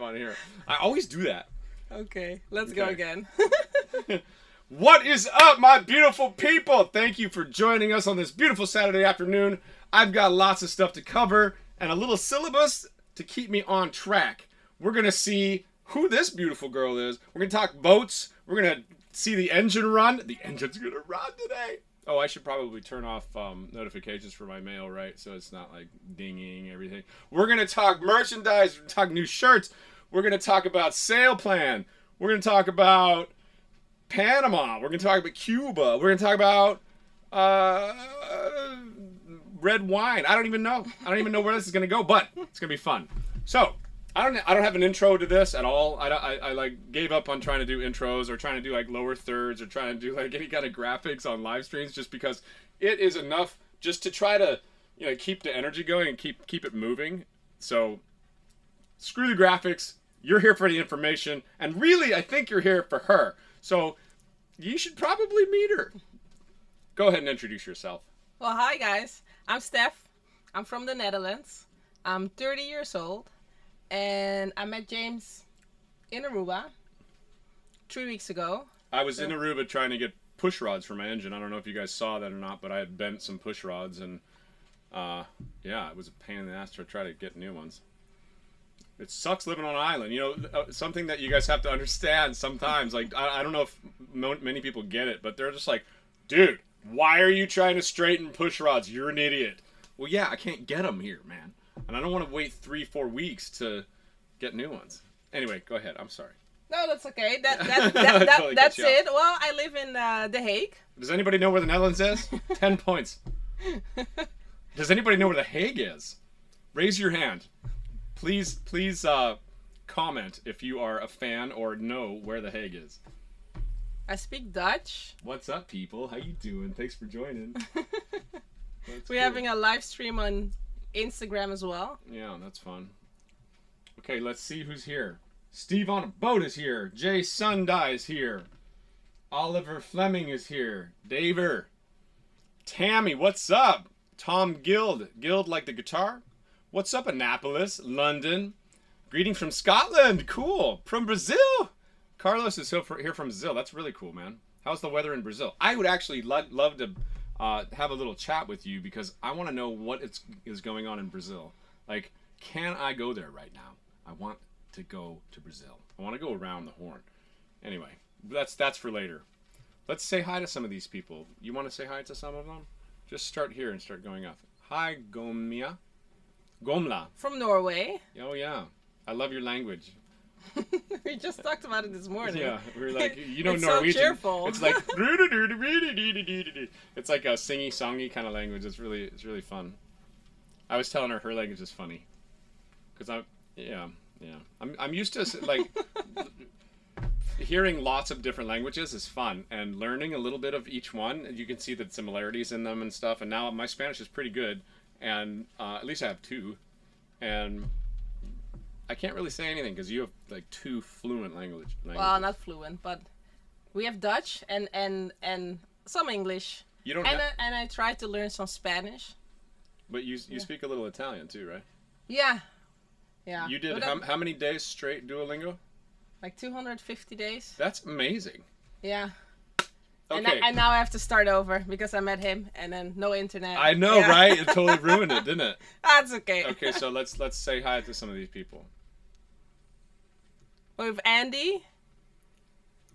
on here. I always do that. Okay, let's go again. What is up, my beautiful people? Thank you for joining us on this beautiful Saturday afternoon. I've got lots of stuff to cover and a little syllabus to keep me on track. We're going to see who this beautiful girl is. We're going to talk boats. We're going to see the engine run. The engine's going to run today. Oh, I should probably turn off notifications for my mail, right? So it's not like dinging everything. We're going to talk merchandise. We're going to talk new shirts. We're going to talk about sale plan. We're going to talk about Panama. We're going to talk about Cuba. We're going to talk about red wine. I don't even know. I don't even know where this is going to go, but it's going to be fun. So I don't have an intro to this at all. I like gave up on trying to do intros or trying to do like lower thirds or trying to do like any kind of graphics on live streams, just because it is enough just to try to, you know, keep the energy going and keep it moving. So screw the graphics. You're here for the information, and really I think you're here for her. So you should probably meet her. Go ahead and introduce yourself. Well, hi guys. I'm Steph. I'm from the Netherlands. I'm 30 years old. And I met James in Aruba 3 weeks ago. I was in Aruba trying to get push rods for my engine. I don't know if you guys saw that or not, but I had bent some push rods, and yeah, it was a pain in the ass to try to get new ones. It sucks living on an island. You know, something that you guys have to understand sometimes. Like, I don't know if many people get it, but they're just like, dude, why are you trying to straighten push rods? You're an idiot. Well, yeah, I can't get them here, man. And I don't want to wait 3-4 weeks to get new ones. Anyway, go ahead. I'm sorry. No, that's okay. That's Totally that's it. Well, I live in The Hague. Does anybody know where the Netherlands is? 10 points. Does anybody know where The Hague is? Raise your hand. Please comment if you are a fan or know where The Hague is. I speak Dutch. What's up, people? How you doing? Thanks for joining. We're having a live stream on Instagram as well. Yeah, that's fun. Okay, let's see who's here. Steve on a boat is here. Jay Sundai is here. Oliver Fleming is here. Daver. Tammy, what's up? Tom Guild. Guild like the guitar? What's up, Annapolis? London. Greeting from Scotland. Cool. From Brazil. Carlos is here from Brazil. That's really cool, man. How's the weather in Brazil? I would actually love to have a little chat with you, because I want to know what is going on in Brazil. Like, can I go there right now? I want to go to Brazil. I want to go around the horn. Anyway, that's for later. Let's say hi to some of these people. You want to say hi to some of them? Just start here and start going off. Hi, Gomla. From Norway. Oh, yeah. I love your language. We just talked about it this morning. Yeah, we were like, you know, it's Norwegian. So cheerful. It's like it's like a singy songy kind of language. It's really fun. I was telling her language is funny, because I'm used to like hearing lots of different languages is fun, and learning a little bit of each one. You can see the similarities in them and stuff. And now my Spanish is pretty good, and at least I have 2, and I can't really say anything because you have like 2 fluent languages. Well, not fluent, but we have Dutch and some English. You don't and I tried to learn some Spanish. But you speak a little Italian too, right? Yeah. Yeah. You did how many days straight Duolingo? Like 250 days. That's amazing. Yeah. Okay. And now I have to start over because I met him and then no internet. I know, yeah. Right? It totally ruined it, didn't it? That's okay. Okay, so let's say hi to some of these people. We have Andy.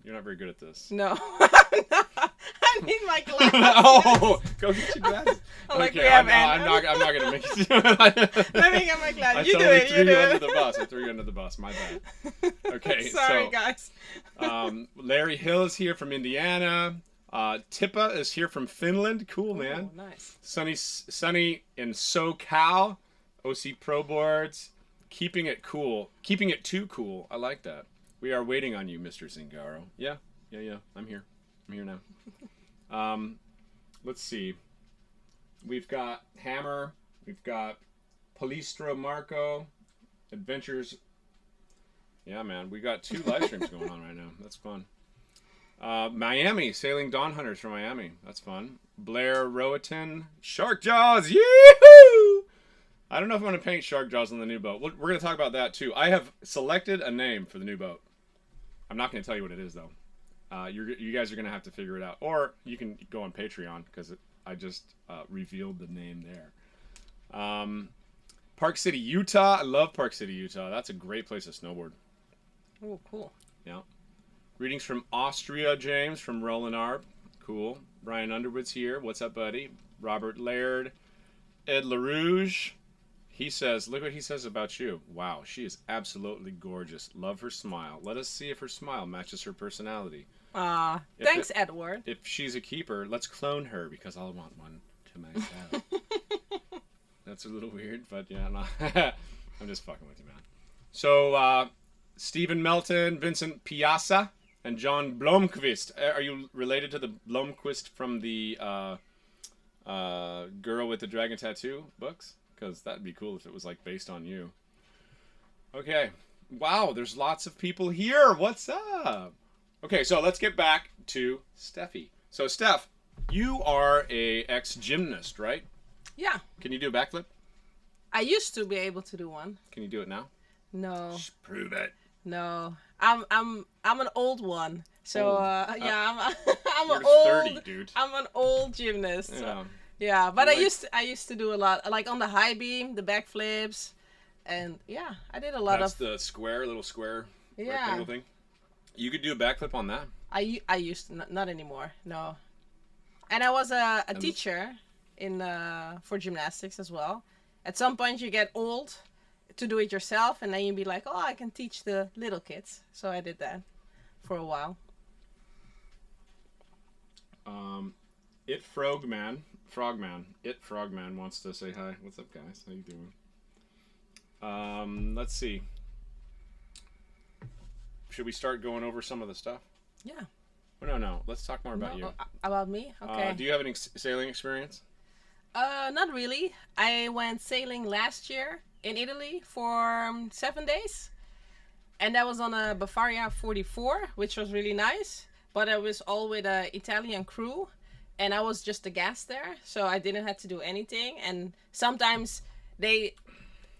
You're not very good at this. No. I need my glasses. Oh, go get your glasses. Like we have I'm not gonna make it. Let me get my glasses. I You totally do threw it. you under the bus. I threw you under the bus. My bad. Okay, Sorry, guys. Larry Hill is here from Indiana. Tippa is here from Finland. Cool, man. Oh, nice. Sunny in SoCal. OC Pro Boards. Keeping it cool. Keeping it too cool. I like that. We are waiting on you, Mr. Zingaro. Yeah. I'm here. I'm here now. Let's see. We've got Hammer. We've got Palistro Marco. Adventures. Yeah, man. We got 2 live streams going on right now. That's fun. Miami. Sailing Dawn Hunters from Miami. That's fun. Blair Rowaton. Shark Jaws. Yee-hoo! I don't know if I'm going to paint shark jaws on the new boat. We're going to talk about that too. I have selected a name for the new boat. I'm not going to tell you what it is though. You guys are going to have to figure it out, or you can go on Patreon because I just revealed the name there. Park City, Utah. I love Park City, Utah. That's a great place to snowboard. Oh, cool. Yeah. Greetings from Austria, James, from Roland Arp. Cool. Brian Underwood's here. What's up, buddy? Robert Laird. Ed LaRouge. He says, look what he says about you. Wow, she is absolutely gorgeous. Love her smile. Let us see if her smile matches her personality. Thanks, Edward. If she's a keeper, let's clone her because I'll want one to myself. That's a little weird, but yeah, no. I'm just fucking with you, man. So, Stephen Melton, Vincent Piazza, and John Blomqvist. Are you related to the Blomqvist from the Girl with the Dragon Tattoo books? Because that'd be cool if it was like based on you. Okay. Wow, there's lots of people here. What's up? Okay, so let's get back to Steffi. So, Steph, you are a ex-gymnast, right? Yeah. Can you do a backflip? I used to be able to do one. Can you do it now? No. Just prove it. No. I'm an old one. So yeah, I'm you're an old 30, dude. I'm an old gymnast. Yeah. So, yeah, but You're I used to do a lot, like on the high beam, the backflips, and yeah, I did a lot That's of. the little square Yeah. rectangle thing. You could do a backflip on that. I used to, not anymore. No. And I was a teacher for gymnastics as well. At some point you get old to do it yourself, and then you'd be like, oh, I can teach the little kids. So I did for a while. Frogman wants to say hi. What's up, guys? How you doing? Let's see. Should we start going over some of the stuff? Yeah. Oh, no. Let's talk more about you. About me? Okay. Do you have any sailing experience? Not really. I went sailing last year in Italy for 7 days. And that was on a Bavaria 44, which was really nice. But I was all with an Italian crew. And I was just a guest there. So I didn't have to do anything. And sometimes they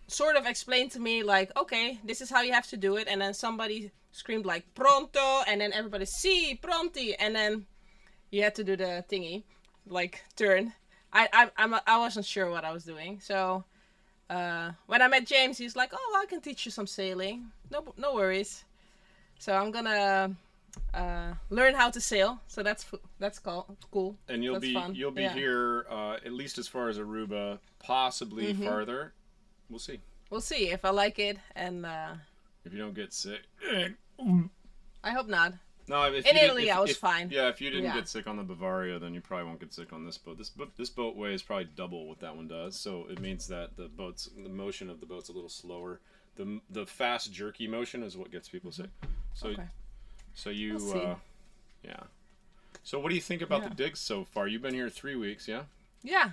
sort of explained to me, like, okay, this is how you have to do it. And then somebody screamed, like, pronto. And then everybody, si, pronti. And then you had to do the thingy, like, turn. I wasn't sure what I was doing. So when I met James, he's like, oh, I can teach you some sailing. No worries. So I'm gonna learn how to sail. So that's cool. And you'll be here at least as far as Aruba, possibly farther. We'll see. We'll see if I like it, and if you don't get sick. I hope not. No, in Italy I was fine. Yeah, if you didn't get sick on the Bavaria, then you probably won't get sick on this boat. This boat weighs probably double what that one does, so it means that the motion of the boat's a little slower. The fast jerky motion is what gets people sick. So okay. So you yeah. So what do you think about the digs so far? You've been here 3 weeks, yeah? Yeah.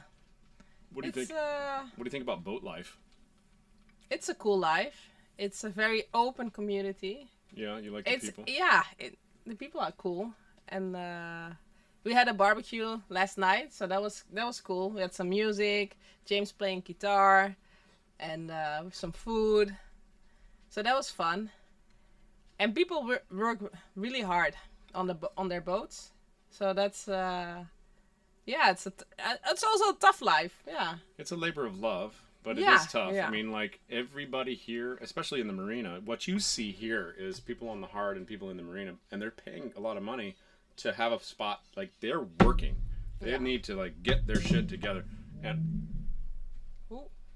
What do you think? What do you think about boat life? It's a cool life. It's a very open community. Yeah, you like the people? Yeah, the people are cool, and we had a barbecue last night, so that was cool. We had some music, James playing guitar, and some food, so that was fun. And people work really hard on their boats, so that's it's also a tough life. Yeah, it's a labor of love. But it is tough. Yeah. I mean, like, everybody here, especially in the marina, what you see here is people on the hard and people in the marina, and they're paying a lot of money to have a spot. Like, they're working. They need to, like, get their shit together. And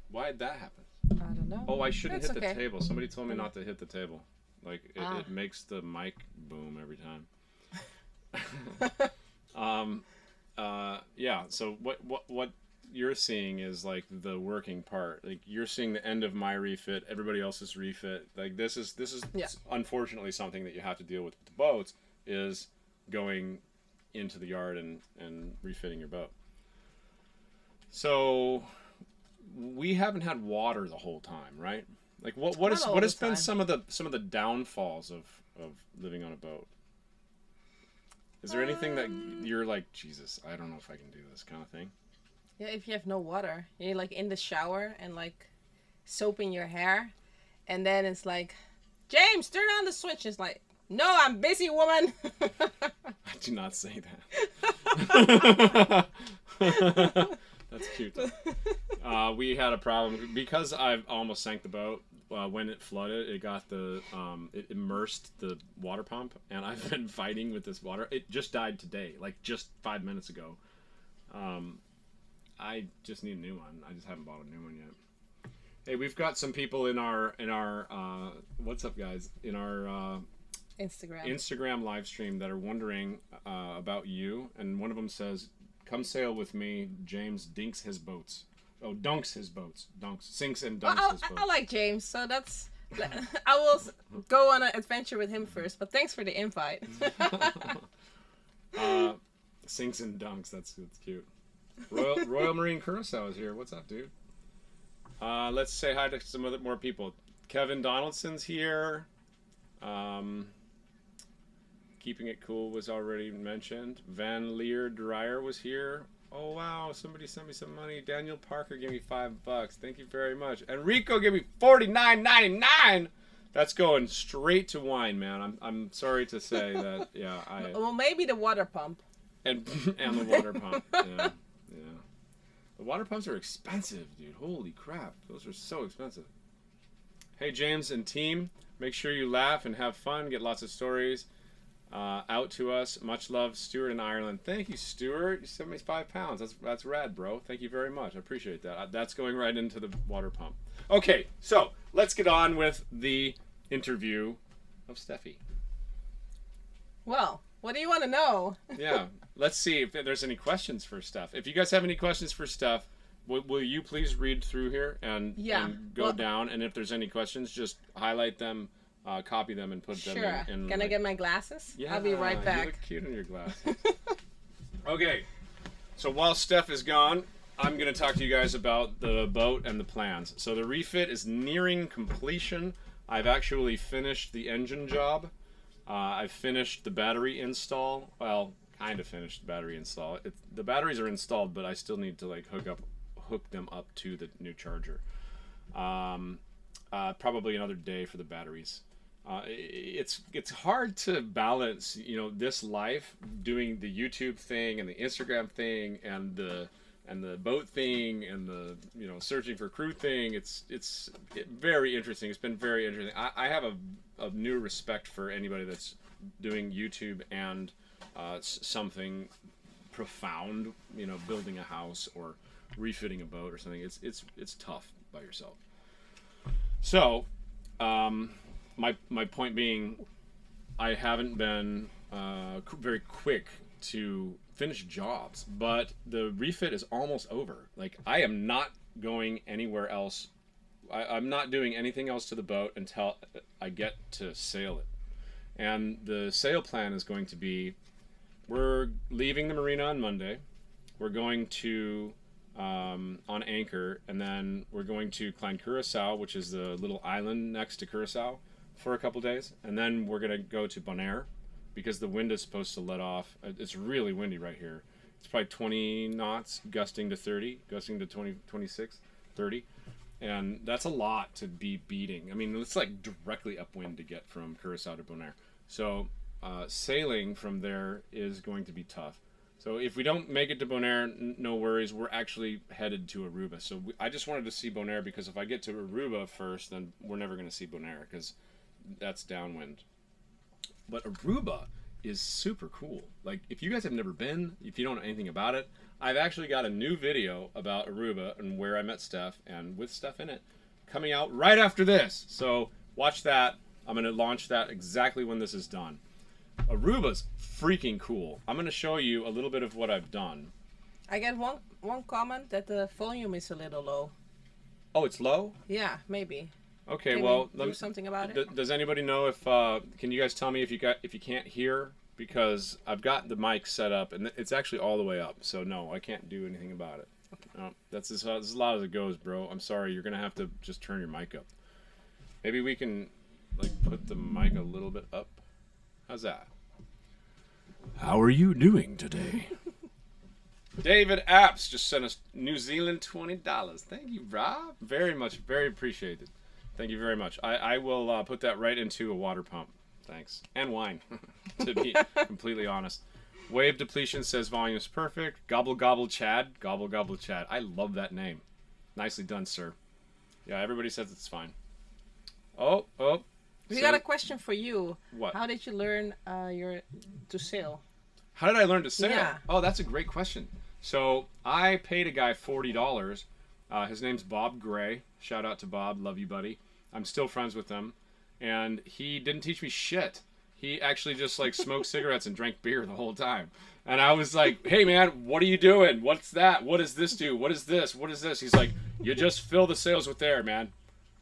why did that happen? I don't know. Oh, I shouldn't hit the table. Somebody told me not to hit the table. Like, it makes the mic boom every time. Yeah, so what you're seeing is like the working part. Like, you're seeing the end of my refit, everybody else's refit. Like, this is unfortunately something that you have to deal with the boats, is going into the yard and refitting your boat. So we haven't had water the whole time, right? Like, what has been some of the downfalls of living on a boat? Is there anything that you're like, Jesus, I don't know if I can do this kind of thing? Yeah, if you have no water, you're like in the shower and like soaping your hair, and then it's like, James, turn on the switch. It's like, no, I'm busy, woman. I do not say that. That's cute. We had a problem because I almost sank the boat. When it flooded, it got it immersed the water pump, and I've been fighting with this water. It just died today, like just 5 minutes ago. I just need a new one. I just haven't bought a new one yet. Hey, we've got some people in our what's up, guys? In our Instagram live stream that are wondering about you, and one of them says, "Come sail with me." James dinks his boats. Oh, dunks his boats. Sinks and dunks his boats. I like James, so that's. I will go on an adventure with him first, but thanks for the invite. Sinks and dunks. That's cute. Royal Marine Curacao is here. What's up, dude? Let's say hi to some more people. Kevin Donaldson's here. Keeping It Cool was already mentioned. Van Leer Dreyer was here. Oh wow, somebody sent me some money. Daniel Parker gave me $5. Thank you very much. Enrico gave me $49.99. That's going straight to wine, man. I'm sorry to say that. Yeah, well, maybe the water pump. And the water pump. Yeah. The water pumps are expensive, dude. Holy crap, those are so expensive. Hey James and team, make sure you laugh and have fun. Get lots of stories out to us. Much love, Stuart in Ireland. Thank you, Stuart. You sent me £5. That's rad, bro. Thank you very much. I appreciate that. That's going right into the water pump. Okay, so let's get on with the interview of Steffi. Well, what do you want to know? Yeah, let's see if there's any questions for Steph. If you guys have any questions for Steph, will you please read through here and go down? And if there's any questions, just highlight them. Copy them and put them in. Sure. Can I get my glasses? Yeah, I'll be right back. You look cute in your glasses. Okay, so while Steph is gone, I'm going to talk to you guys about the boat and the plans. So the refit is nearing completion. I've actually finished the engine job. I've finished the battery install. Well, kind of finished the battery install. The batteries are installed, but I still need to like hook them up to the new charger. Probably another day for the batteries. It's hard to balance, this life, doing the YouTube thing and the Instagram thing and the boat thing and the searching for crew thing. It's very interesting. It's been very interesting. I have a new respect for anybody that's doing YouTube and something profound, building a house or refitting a boat or something. It's tough by yourself. So, my point being, I haven't been very quick to finish jobs, but the refit is almost over. Like, I am not going anywhere else. I'm not doing anything else to the boat until I get to sail it. And the sail plan is going to be, we're leaving the marina on Monday. We're going to on anchor, and then we're going to Klein Curacao, which is the little island next to Curacao, for a couple days, and then we're gonna go to Bonaire because the wind is supposed to let off. It's really windy right here. It's probably 20 knots, gusting to 30, gusting to 20, 26, 30, and that's a lot to be beating. I mean, it's like directly upwind to get from Curacao to Bonaire. So sailing from there is going to be tough. So if we don't make it to Bonaire, no worries. We're actually headed to Aruba. So I just wanted to see Bonaire because if I get to Aruba first, then we're never going to see Bonaire because that's downwind. But Aruba is super cool. Like, if you guys have never been, if you don't know anything about it, I've actually got a new video about Aruba and where I met Steph and with Steph in it coming out right after this. So watch that. I'm going to launch that exactly when this is done. Aruba's freaking cool. I'm going to show you a little bit of what I've done. I get one comment that the volume is a little low. Oh, it's low? Yeah, maybe. Okay, Can well, we do something about it? Does anybody know if can you guys tell me if you can't hear, because I've got the mic set up and it's actually all the way up. So no, I can't do anything about it. Okay. No, that's as loud as it goes, bro. I'm sorry, you're going to have to just turn your mic up. Maybe we can like put the mic a little bit up. How's that? How are you doing today? David Apps just sent us New Zealand $20. Thank you, Rob. Very much, very appreciated. Thank you very much. I will put that right into a water pump. Thanks. And wine, to be completely honest. Wave Depletion says volume is perfect. Gobble Gobble Chad. Gobble Gobble Chad. I love that name. Nicely done, sir. Yeah, everybody says it's fine. Oh. We got a question for you. What? How did you learn to sail? How did I learn to sail? Yeah. Oh, that's a great question. So I paid a guy $40. His name's Bob Gray. Shout out to Bob. Love you, buddy. I'm still friends with him. And he didn't teach me shit. He actually just like smoked cigarettes and drank beer the whole time. And I was like, hey man, what are you doing? What's that? What does this do? What is this? What is this? He's like, you just fill the sails with air, man.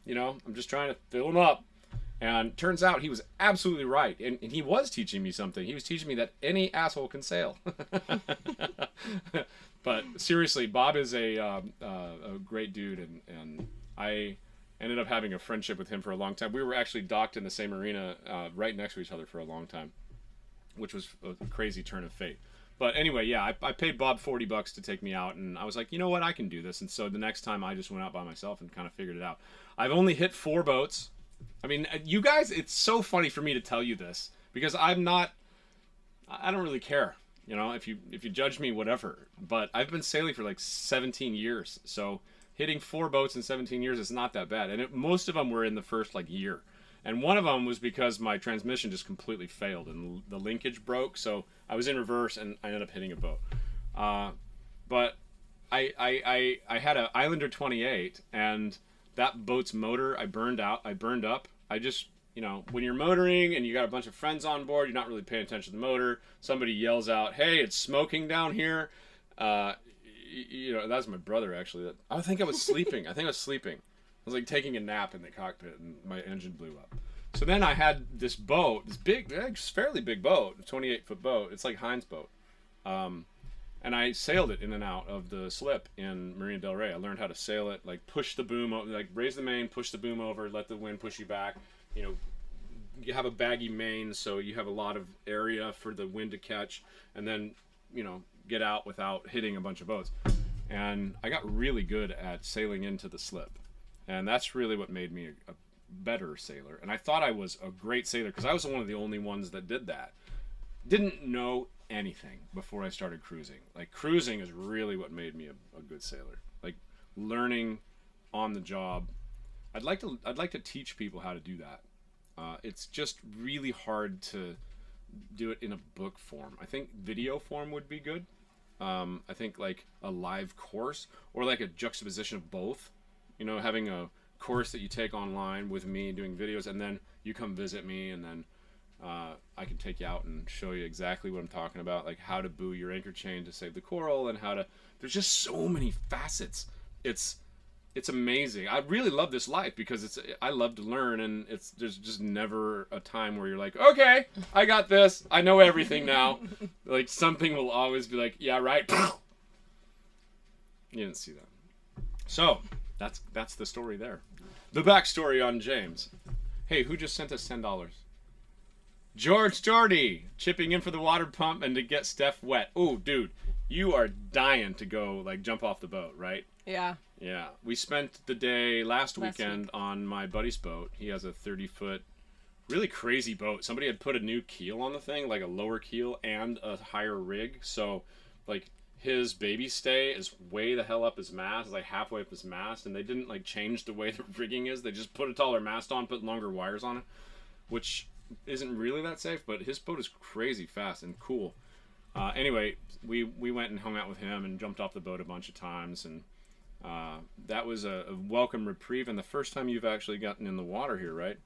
You know, I'm just trying to fill them up. And turns out he was absolutely right. And he was teaching me something. He was teaching me that any asshole can sail. But seriously, Bob is a great dude. And I ended up having a friendship with him for a long time. We were actually docked in the same arena right next to each other for a long time, which was a crazy turn of fate. But anyway, yeah, I paid Bob $40 to take me out. And I was like, you know what? I can do this. And so the next time I just went out by myself and kind of figured it out. I've only hit 4 boats. I mean, you guys, it's so funny for me to tell you this because I don't really care, you know, if you judge me, whatever, but I've been sailing for like 17 years. So hitting 4 boats in 17 years is not that bad. And most of them were in the first like year. And one of them was because my transmission just completely failed and the linkage broke. So I was in reverse and I ended up hitting a boat. But I had an Islander 28 and that boat's motor, I burned up. I just, you know, when you're motoring and you got a bunch of friends on board, you're not really paying attention to the motor. Somebody yells out, hey, it's smoking down here. You know, that's my brother, actually. I think I was sleeping. I was like taking a nap in the cockpit and my engine blew up. So then I had this boat, this big, fairly big boat, a 28-foot boat. It's like Heinz boat. And I sailed it in and out of the slip in Marina del Rey. I learned how to sail it, like push the boom, like raise the main, push the boom over, let the wind push you back. You know, you have a baggy main, so you have a lot of area for the wind to catch, and then, you know, get out without hitting a bunch of boats. And I got really good at sailing into the slip. And that's really what made me a better sailor. And I thought I was a great sailor because I was one of the only ones that did that. Didn't know anything before I started cruising. Like cruising is really what made me a good sailor. Like learning on the job. I'd like to teach people how to do that. It's just really hard to do it in a book form. I think video form would be good. I think like a live course or like a juxtaposition of both. You know, having a course that you take online with me doing videos and then you come visit me and then I can take you out and show you exactly what I'm talking about, like how to buoy your anchor chain to save the coral and how to, there's just so many facets. It's amazing. I really love this life because I love to learn and there's just never a time where you're like, okay, I got this. I know everything now. Like something will always be like, yeah, right. You didn't see that. So that's the story there. The backstory on James. Hey, who just sent us $10? George Jordy, chipping in for the water pump and to get Steph wet. Oh, dude, you are dying to go, like, jump off the boat, right? Yeah. Yeah. We spent the day last weekend on my buddy's boat. He has a 30-foot, really crazy boat. Somebody had put a new keel on the thing, like a lower keel and a higher rig. So, like, his baby stay is way the hell up his mast, like halfway up his mast, and they didn't, like, change the way the rigging is. They just put a taller mast on, put longer wires on it, which isn't really that safe, but his boat is crazy fast and cool. Anyway, we went and hung out with him and jumped off the boat a bunch of times, and that was a welcome reprieve, and the first time you've actually gotten in the water here, right?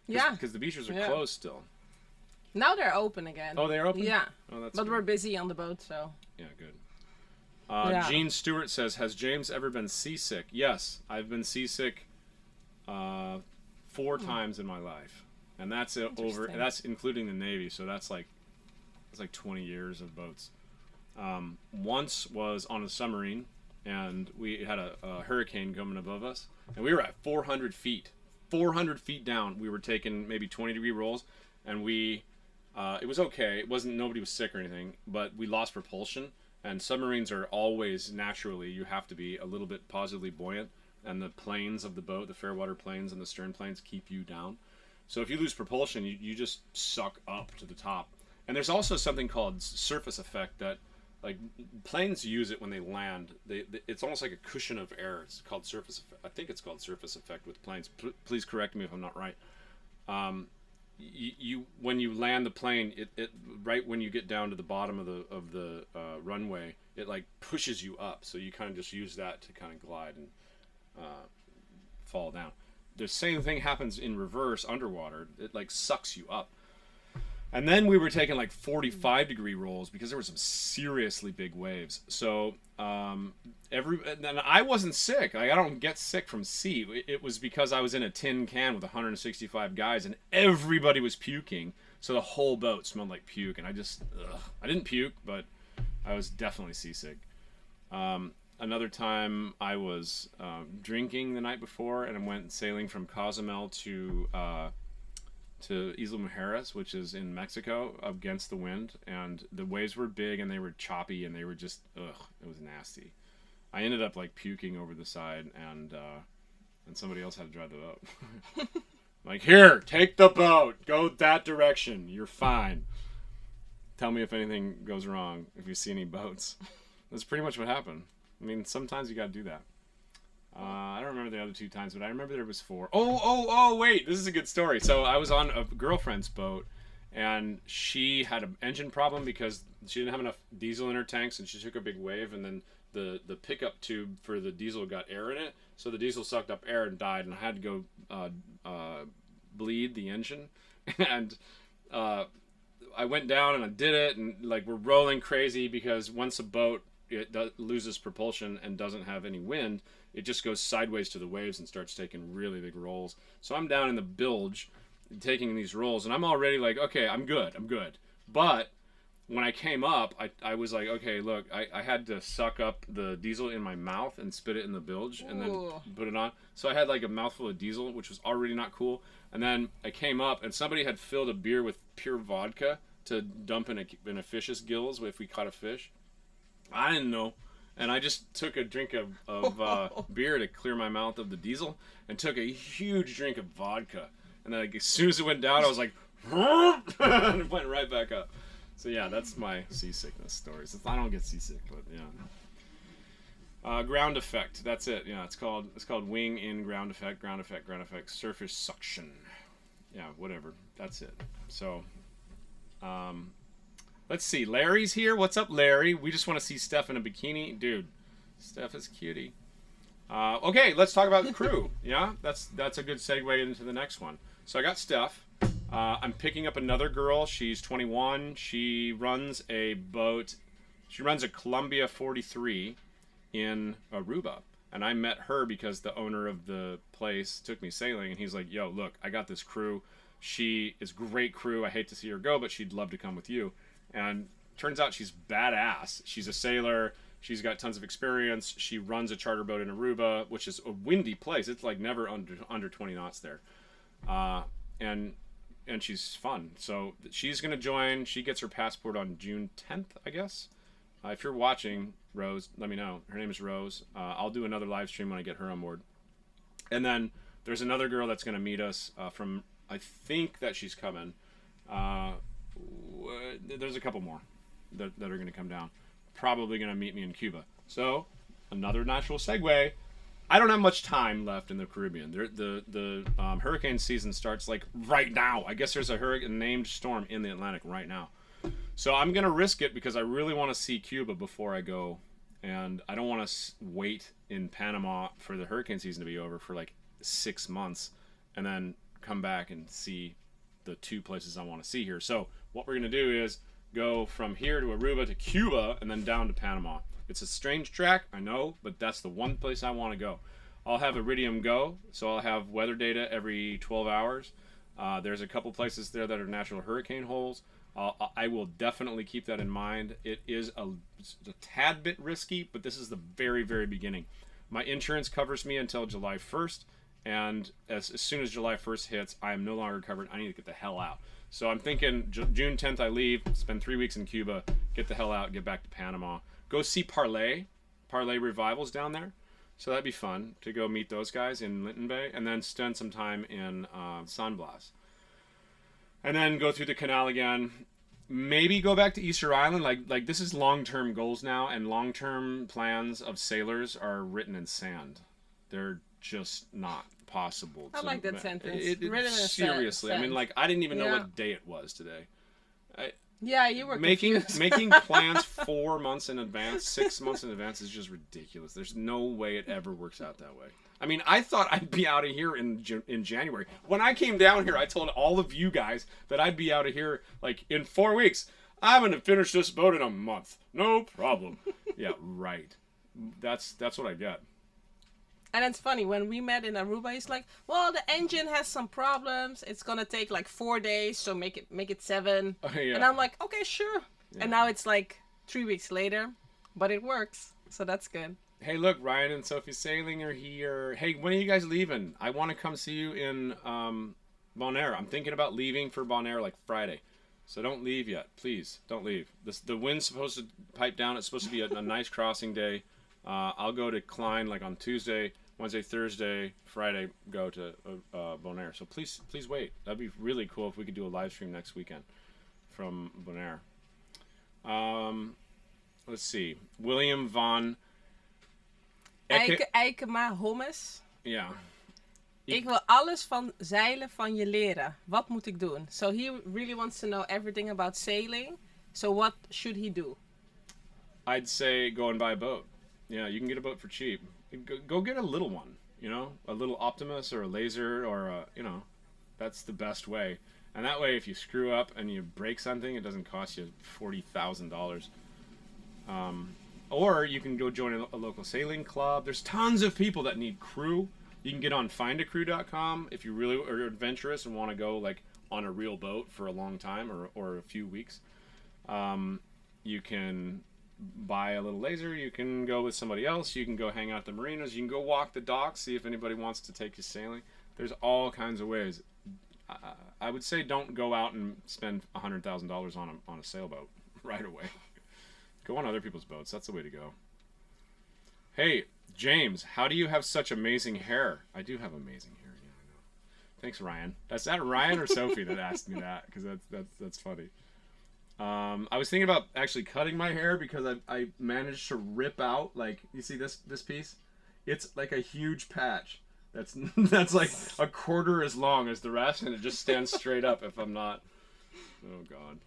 Yeah. Because the beaches are closed still. Now they're open again. Oh, they're open? Yeah. Oh, that's but good. we're busy on the boat, so. Yeah, good. Gene Stewart says, has James ever been seasick? Yes, I've been seasick 4 times in my life. And that's that's including the Navy, so that's like 20 years of boats. Once was on a submarine, and we had a hurricane coming above us, and we were at 400 feet. 400 feet down, we were taking maybe 20-degree rolls, and it was okay. Nobody was sick or anything, but we lost propulsion, And submarines are always, naturally, you have to be a little bit positively buoyant. And the planes of the boat, the fairwater planes and the stern planes, keep you down. So if you lose propulsion, you just suck up to the top. And there's also something called surface effect that, like, planes use it when they land. It's almost like a cushion of air. It's called surface effect. I think it's called surface effect with planes. Please correct me if I'm not right. When you land the plane, it right when you get down to the bottom of the runway, it like pushes you up. So you kind of just use that to kind of glide and fall down. The same thing happens in reverse underwater. It like sucks you up. And then we were taking like 45-degree rolls because there were some seriously big waves. So and I wasn't sick. Like, I don't get sick from sea. It was because I was in a tin can with 165 guys and everybody was puking. So the whole boat smelled like puke. And I didn't puke, but I was definitely seasick. Another time I was drinking the night before and I went sailing from Cozumel to Isla Mujeres, which is in Mexico, against the wind, and the waves were big and they were choppy and they were just it was nasty. I ended up like puking over the side, and somebody else had to drive the boat. Like, here, take the boat, go that direction, you're fine. Tell me if anything goes wrong, if you see any boats. That's pretty much what happened. I mean, sometimes you gotta do that. I don't remember the other 2 times, but I remember there was 4. Oh, wait, this is a good story. So I was on a girlfriend's boat, and she had an engine problem because she didn't have enough diesel in her tanks, and she took a big wave, and then the pickup tube for the diesel got air in it, so the diesel sucked up air and died, and I had to go bleed the engine. And I went down and I did it, and like we're rolling crazy because once a boat loses propulsion and doesn't have any wind, it just goes sideways to the waves and starts taking really big rolls. So I'm down in the bilge taking these rolls, and I'm already like, okay, I'm good. But when I came up, I was like, okay, look, I had to suck up the diesel in my mouth and spit it in the bilge and then put it on. So I had like a mouthful of diesel, which was already not cool. And then I came up, and somebody had filled a beer with pure vodka to dump in a fish's gills if we caught a fish. I didn't know. And I just took a drink of beer to clear my mouth of the diesel, and took a huge drink of vodka. And then like, as soon as it went down, I was like, and it went right back up. So yeah, that's my seasickness stories. I don't get seasick, but yeah. Ground effect. That's it. Yeah, it's called wing in ground effect, surface suction. Yeah, whatever. That's it. So, let's see. Larry's here. What's up, Larry? We just want to see Steph in a bikini. Dude, Steph is cutie. Okay, let's talk about the crew. Yeah, that's a good segue into the next one. So I got Steph. I'm picking up another girl. She's 21. She runs a boat. She runs a Columbia 43 in Aruba. And I met her because the owner of the place took me sailing, and he's like, yo, look, I got this crew. She is great crew. I hate to see her go, but she'd love to come with you. And turns out she's badass. She's a sailor. She's got tons of experience. She runs a charter boat in Aruba, which is a windy place. It's like never under 20 knots there. And she's fun. So she's going to join. She gets her passport on June 10th, I guess. If you're watching, Rose, let me know. Her name is Rose. I'll do another live stream when I get her on board. And then there's another girl that's going to meet us from, I think that she's coming. There's a couple more that are going to come down. Probably going to meet me in Cuba. So, another natural segue. I don't have much time left in the Caribbean. The hurricane season starts like right now. I guess there's a hurricane named storm in the Atlantic right now. So I'm going to risk it because I really want to see Cuba before I go. And I don't want to wait in Panama for the hurricane season to be over for like 6 months and then come back and see the 2 places I want to see here. So what we're going to do is go from here to Aruba to Cuba and then down to Panama. It's a strange track, I know, but that's the one place I want to go. I'll have Iridium Go, so I'll have weather data every 12 hours. There's a couple places there that are natural hurricane holes. I will definitely keep that in mind. It is a tad bit risky, but this is the very, very beginning. My insurance covers me until July 1st, and as soon as July 1st hits, I am no longer covered. I need to get the hell out. So I'm thinking June 10th I leave, spend 3 weeks in Cuba, get the hell out, get back to Panama, Go see Parlay Revivals down there. So that'd be fun to go meet those guys in Linton Bay, and then spend some time in San Blas. And then go through the canal again. Maybe go back to Easter Island. Like this is long-term goals now, and long-term plans of sailors are written in sand. They're just not possible. I like that sentence. Seriously, I mean, like, I didn't even know what day it was today. Yeah, you were making confused. plans 4 months in advance, 6 months in advance is just ridiculous. There's no way it ever works out that way. I mean, I thought I'd be out of here in January. When I came down here, I told all of you guys that I'd be out of here like in 4 weeks. I'm gonna finish this boat in a month, no problem. Yeah, right. That's what I get. And it's funny, when we met in Aruba, he's like, well, the engine has some problems. It's going to take like 4 days, so make it 7. Yeah. And I'm like, okay, sure. Yeah. And now it's like 3 weeks later, but it works. So that's good. Hey, look, Ryan and Sophie Sailing are here. Hey, when are you guys leaving? I want to come see you in Bonaire. I'm thinking about leaving for Bonaire like Friday. So don't leave yet. Please, don't leave. The wind's supposed to pipe down. It's supposed to be a nice crossing day. I'll go to Klein like on Tuesday, Wednesday, Thursday, Friday, go to Bonaire. So please wait. That'd be really cool if we could do a live stream next weekend from Bonaire. Let's see. William Von Eikema Hommes. Yeah. Ik wil alles van zeilen van je leren. Wat moet ik doen? So he really wants to know everything about sailing. So what should he do? I'd say go and buy a boat. Yeah, you can get a boat for cheap. Go get a little one, you know, a little Optimus or a Laser or a, you know, that's the best way. And that way, if you screw up and you break something, it doesn't cost you $40,000. Or you can go join a local sailing club. There's tons of people that need crew. You can get on findacrew.com if you really are adventurous and want to go like on a real boat for a long time or a few weeks. You can buy a little laser. You can go with somebody else. You can go hang out at the marinas. You can go walk the docks, see if anybody wants to take you sailing. There's all kinds of ways. I would say don't go out and spend $100,000 on a sailboat right away. Go on other people's boats. That's the way to go. Hey, James, how do you have such amazing hair? I do have amazing hair. Yeah, I know. Thanks, Ryan. Is that Ryan or Sophie that asked me that? Because that's funny. I was thinking about actually cutting my hair because I managed to rip out, like, you see this piece? It's like a huge patch. That's like a quarter as long as the rest, and it just stands straight up if I'm not. Oh, God.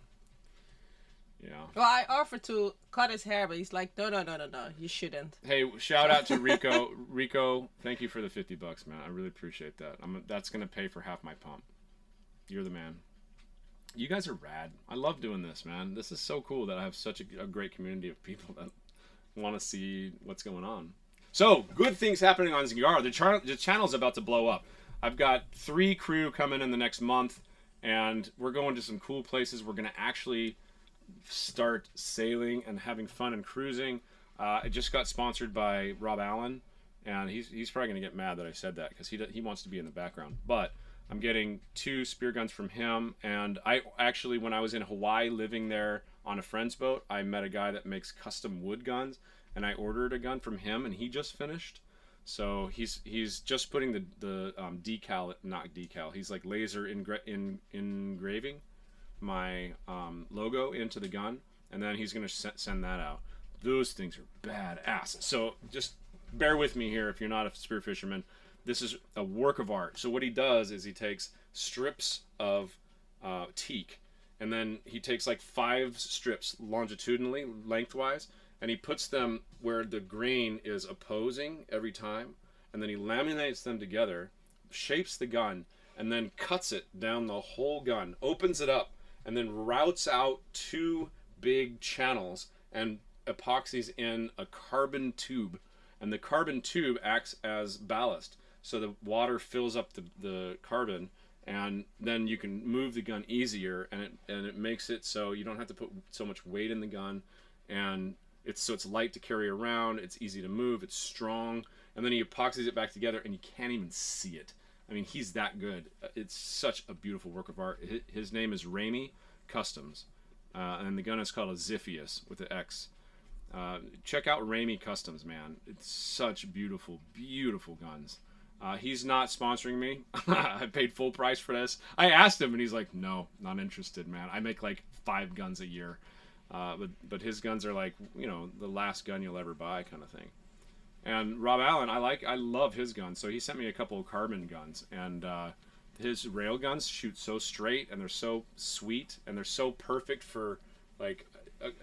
Yeah. Well, I offered to cut his hair, but he's like, no, you shouldn't. Hey, shout out to Rico. Rico, thank you for the $50, man. I really appreciate that. That's going to pay for half my pump. You're the man. You guys are rad. I love doing this, man. This is so cool that I have such a great community of people that want to see what's going on. So, good things happening on Zingaro. The channel's about to blow up. I've got 3 crew coming in the next month, and we're going to some cool places. We're going to actually start sailing and having fun and cruising. I just got sponsored by Rob Allen, and he's probably going to get mad that I said that because he wants to be in the background. But I'm getting 2 spear guns from him, and I actually, when I was in Hawaii living there on a friend's boat, I met a guy that makes custom wood guns, and I ordered a gun from him, and he just finished. So he's just putting the not decal. He's like laser engraving my logo into the gun, and then he's going to send that out. Those things are badass. So just bear with me here if you're not a spear fisherman. This is a work of art. So what he does is he takes strips of teak, and then he takes like 5 strips longitudinally, lengthwise, and he puts them where the grain is opposing every time, and then he laminates them together, shapes the gun, and then cuts it down the whole gun, opens it up, and then routes out 2 big channels and epoxies in a carbon tube. And the carbon tube acts as ballast. So the water fills up the carbon, and then you can move the gun easier, and it makes it so you don't have to put so much weight in the gun, and it's light to carry around, it's easy to move, it's strong, and then he epoxies it back together, and you can't even see it. I mean, he's that good. It's such a beautiful work of art. His name is Raymie Customs, and the gun is called a Ziphius with an X. check out Raymie Customs, man. It's such beautiful, beautiful guns. He's not sponsoring me. I paid full price for this. I asked him, and he's like, "No, not interested, man. I make like 5 guns a year." But his guns are like, you know, the last gun you'll ever buy kind of thing. And Rob Allen, I love his guns. So he sent me a couple of carbon guns, and his rail guns shoot so straight, and they're so sweet, and they're so perfect for, like,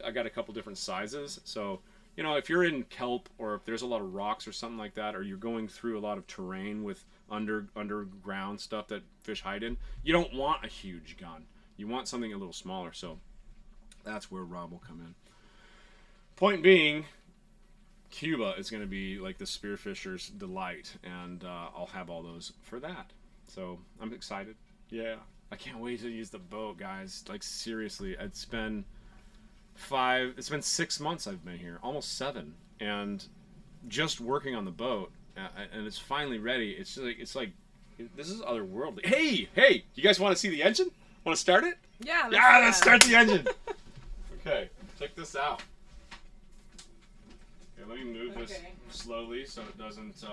I got a couple different sizes. So, you know, if you're in kelp, or if there's a lot of rocks or something like that, or you're going through a lot of terrain with underground stuff that fish hide in, you don't want a huge gun. You want something a little smaller. So that's where Rob will come in. Point being, Cuba is going to be like the spearfisher's delight, and I'll have all those for that. So I'm excited. Yeah, I can't wait to use the boat, guys. Like, seriously, it's been 6 months I've been here, almost 7, and just working on the boat, and it's finally ready. It's like this is otherworldly. Hey, you guys want to see the engine? Want to start it? Yeah. Let's start the engine. Okay, check this out. Okay, let me move this slowly so it doesn't.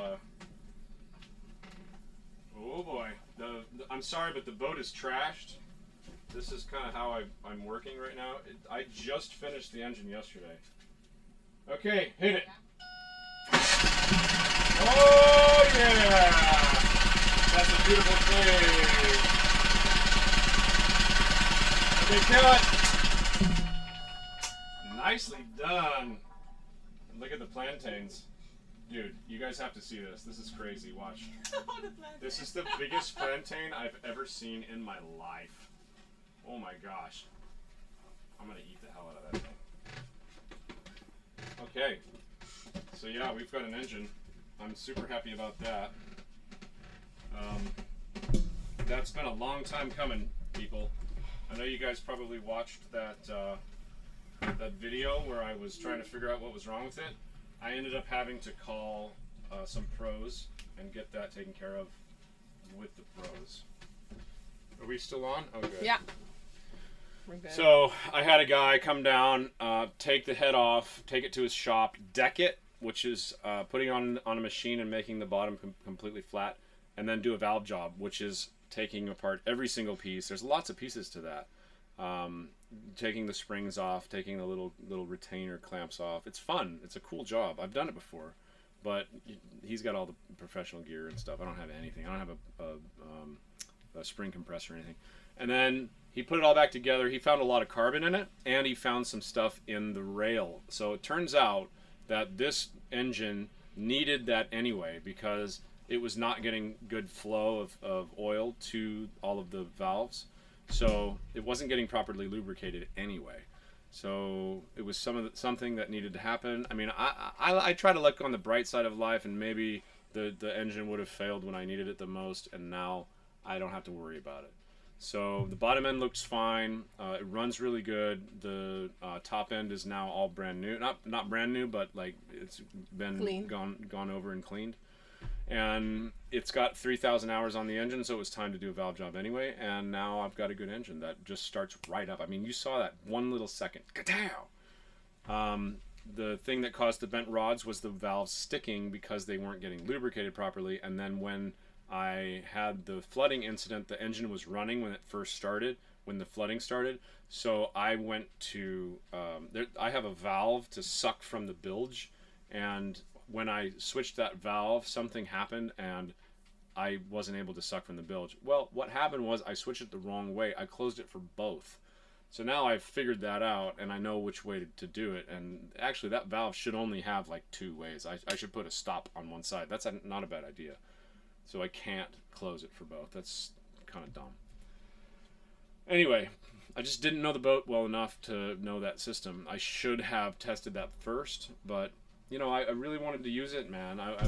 Oh boy, I'm sorry, but the boat is trashed. This is kind of how I'm working right now. I just finished the engine yesterday. Okay, hit it. Oh yeah! That's a beautiful thing. Okay, kill it. Nicely done. Look at the plantains. Dude, you guys have to see this. This is crazy. Watch. This is the biggest plantain I've ever seen in my life. Oh my gosh. I'm gonna eat the hell out of that thing. Okay. So yeah, we've got an engine. I'm super happy about that. That's been a long time coming, people. I know you guys probably watched that video where I was trying to figure out what was wrong with it. I ended up having to call some pros and get that taken care of with the pros. Are we still on? Oh, good. Yeah. We're good. So I had a guy come down, take the head off, take it to his shop, deck it, which is putting on a machine and making the bottom completely flat, and then do a valve job, which is taking apart every single piece. There's lots of pieces to that. Taking the springs off, taking the little retainer clamps off. It's fun. It's a cool job. I've done it before, but he's got all the professional gear and stuff. I don't have anything. I don't have a spring compressor or anything. And then he put it all back together. He found a lot of carbon in it, and he found some stuff in the rail. So it turns out that this engine needed that anyway, because it was not getting good flow of oil to all of the valves. So it wasn't getting properly lubricated anyway. So it was something that needed to happen. I mean, I try to look on the bright side of life, and maybe the engine would have failed when I needed it the most, and now I don't have to worry about it. So the bottom end looks fine. It runs really good. The top end is now all brand new. Not brand new, but like it's been gone over and cleaned. And it's got 3,000 hours on the engine, so it was time to do a valve job anyway. And now I've got a good engine that just starts right up. I mean, you saw that one little second. Ka-tow! The thing that caused the bent rods was the valves sticking because they weren't getting lubricated properly. And then when I had the flooding incident, the engine was running when it first started, when the flooding started. So I went to, I have a valve to suck from the bilge, and when I switched that valve, something happened and I wasn't able to suck from the bilge. Well, what happened was I switched it the wrong way. I closed it for both. So now I've figured that out, and I know which way to do it. And actually, that valve should only have like 2 ways. I should put a stop on one side. That's not a bad idea. So I can't close it for both. That's kind of dumb. Anyway, I just didn't know the boat well enough to know that system. I should have tested that first, but you know, I really wanted to use it, man. I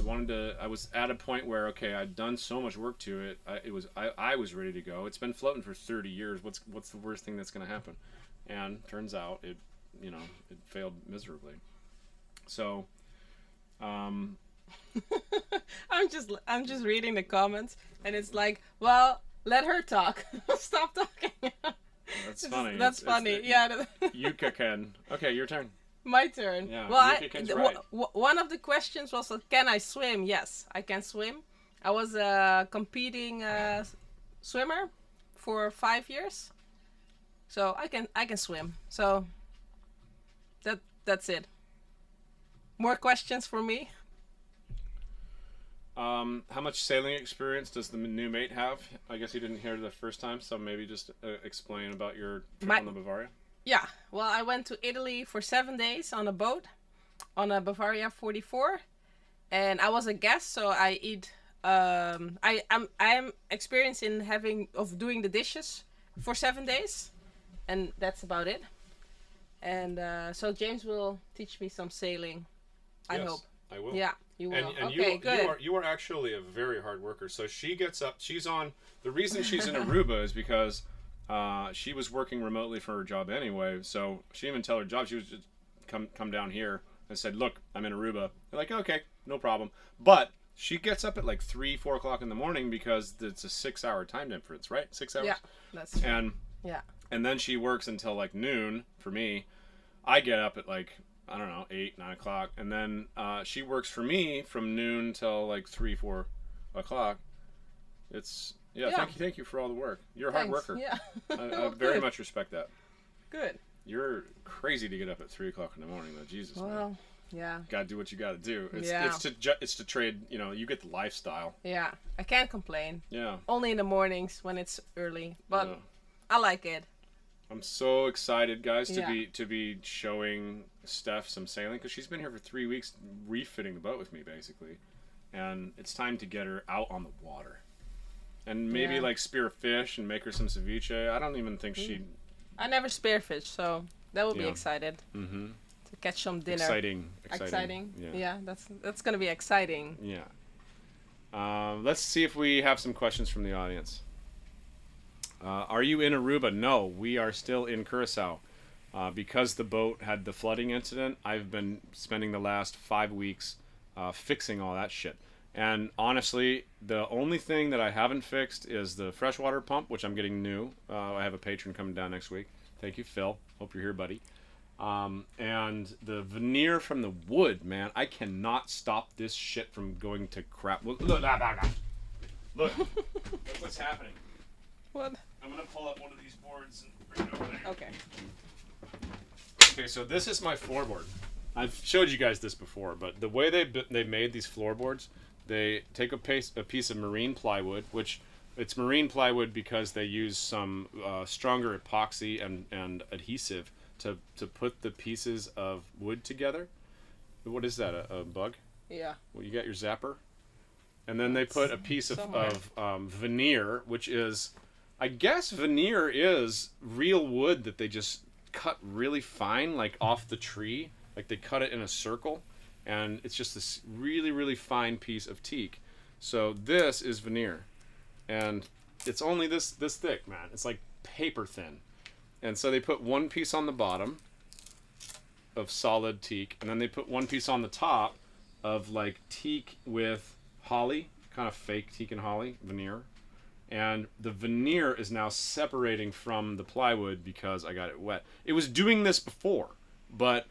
was at a point where, okay, I'd done so much work to it. I was ready to go. It's been floating for 30 years. What's the worst thing that's going to happen? And turns out it failed miserably. So, I'm just reading the comments, and it's like, well, let her talk. Stop talking. That's funny. That's funny. Yeah. Yuka can. Okay, your turn. My turn. Yeah, Well, Eureka Ken's right. one of the questions was, can I swim? Yes, I can swim. I was a competing swimmer for 5 years, so I can swim. So that's it. More questions for me? How much sailing experience does the new mate have? I guess he didn't hear the first time, so maybe just explain about your trip on the Bavaria. Yeah, well, I went to Italy for 7 days on a boat, on a Bavaria 44, and I was a guest, so I eat. I'm experienced in doing the dishes for 7 days, and that's about it. And so James will teach me some sailing. I hope. I will. Yeah, you will. And okay, good. You are actually a very hard worker. So she gets up. She's on. The reason she's in Aruba is because she was working remotely for her job anyway. So she didn't even tell her job. She was just come down here and said, "Look, I'm in Aruba." They're like, "Okay, no problem." But she gets up at like 3-4 o'clock in the morning because it's a 6-hour time difference, right? 6 hours. Yeah, that's true. And yeah. And then she works until like noon for me. I get up at like, I don't know, 8-9 o'clock, and then she works for me from noon till like 3-4 o'clock. It's Thank you for all the work. You're a hard worker. Yeah. I very much respect that. Good. You're crazy to get up at 3 o'clock in the morning, though. Jesus. Well, man. yeah. Gotta do what you gotta do. Yeah. It's to trade. You know, you get the lifestyle. Yeah, I can't complain. Yeah. Only in the mornings when it's early, but Yeah. I like it. I'm so excited, guys, Yeah. to be showing Steph some sailing because she's been here for 3 weeks refitting the boat with me basically, and it's time to get her out on the water, and maybe like spear a fish and make her some ceviche. I don't even think she. I never spearfish, so that will be Yeah. excited Mm-hmm. to catch some dinner. Exciting. Yeah, that's gonna be exciting. Yeah. Let's see if we have some questions from the audience. Are you in Aruba? No, we are still in Curacao. Because the boat had the flooding incident, I've been spending the last 5 weeks fixing all that shit. And honestly, the only thing that I haven't fixed is the freshwater pump, which I'm getting new. I have a patron coming down next week. Thank you, Phil. Hope you're here, buddy. And the veneer from the wood, man, I cannot stop this shit from going to crap. Look, look what's happening. What? I'm gonna pull up one of these boards and bring it over there. Okay. Okay, so this is my floorboard. I've showed you guys this before, but the way they made these floorboards, they take a piece of marine plywood, which it's marine plywood because they use some stronger epoxy and adhesive to put the pieces of wood together. What is that? A bug? Yeah. Well, you got your zapper, and then they put a piece of veneer, which is, I guess veneer is real wood that they just cut really fine, like off the tree. Like they cut it in a circle, and it's just this really, really fine piece of teak. So this is veneer, and it's only this thick, man. It's like paper thin. And so they put one piece on the bottom of solid teak, and then they put one piece on the top of like teak with holly, kind of fake teak and holly veneer. And the veneer is now separating from the plywood because I got it wet. It was doing this before, but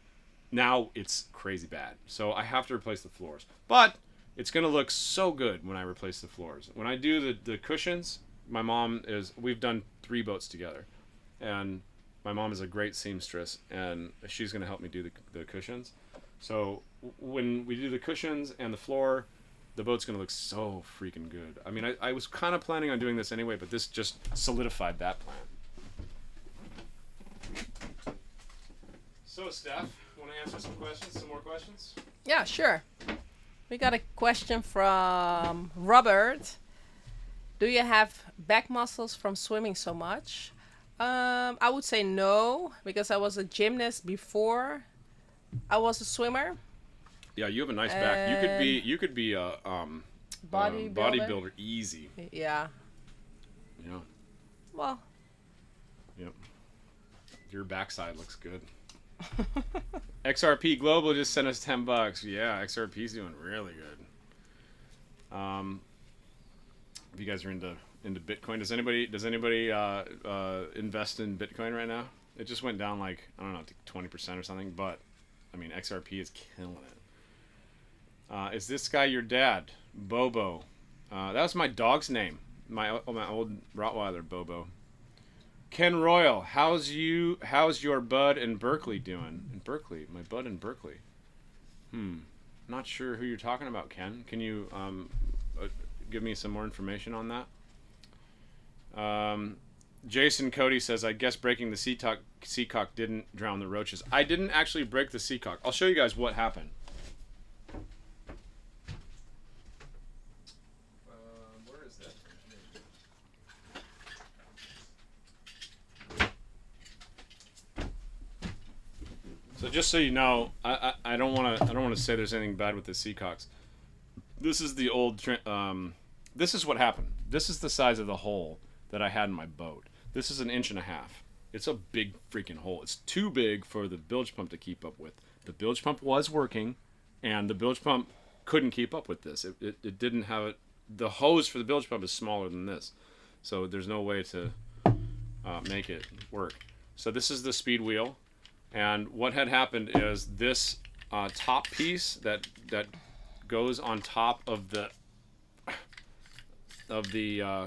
now it's crazy bad. So I have to replace the floors. But it's going to look so good when I replace the floors. When I do the cushions, we've done 3 boats together. And my mom is a great seamstress, and she's going to help me do the cushions. So when we do the cushions and the floor, the boat's going to look so freaking good. I mean, I was kind of planning on doing this anyway, but this just solidified that plan. So, Steph, want to answer some questions? Some more questions? Yeah, sure. We got a question from Robert. Do you have back muscles from swimming so much? I would say no, because I was a gymnast before I was a swimmer. Yeah, you have a nice back. You could be a bodybuilder easy. Yeah. Yeah. Well. Yep. Your backside looks good. XRP Global just sent us $10. Yeah, XRP's doing really good. If you guys are into Bitcoin, does anybody invest in Bitcoin right now? It just went down like, I don't know, 20% or something, but I mean, XRP is killing it. Is this guy your dad? Bobo. That was my dog's name. My old Rottweiler, Bobo. Ken Royal, how's your bud in Berkeley doing? In Berkeley, my bud in Berkeley. Not sure who you're talking about, Ken. Can you give me some more information on that? Jason Cody says, I guess breaking the seacock didn't drown the roaches. I didn't actually break the seacock. I'll show you guys what happened. Where is that? So just so you know, I don't want to say there's anything bad with the seacocks. This is the old. This is what happened. This is the size of the hole that I had in my boat. This is 1.5 inches. It's a big freaking hole. It's too big for the bilge pump to keep up with. The bilge pump was working, and the bilge pump couldn't keep up with this. It didn't have it. The hose for the bilge pump is smaller than this, so there's no way to make it work. So this is the speed wheel. And what had happened is this top piece that goes on top of the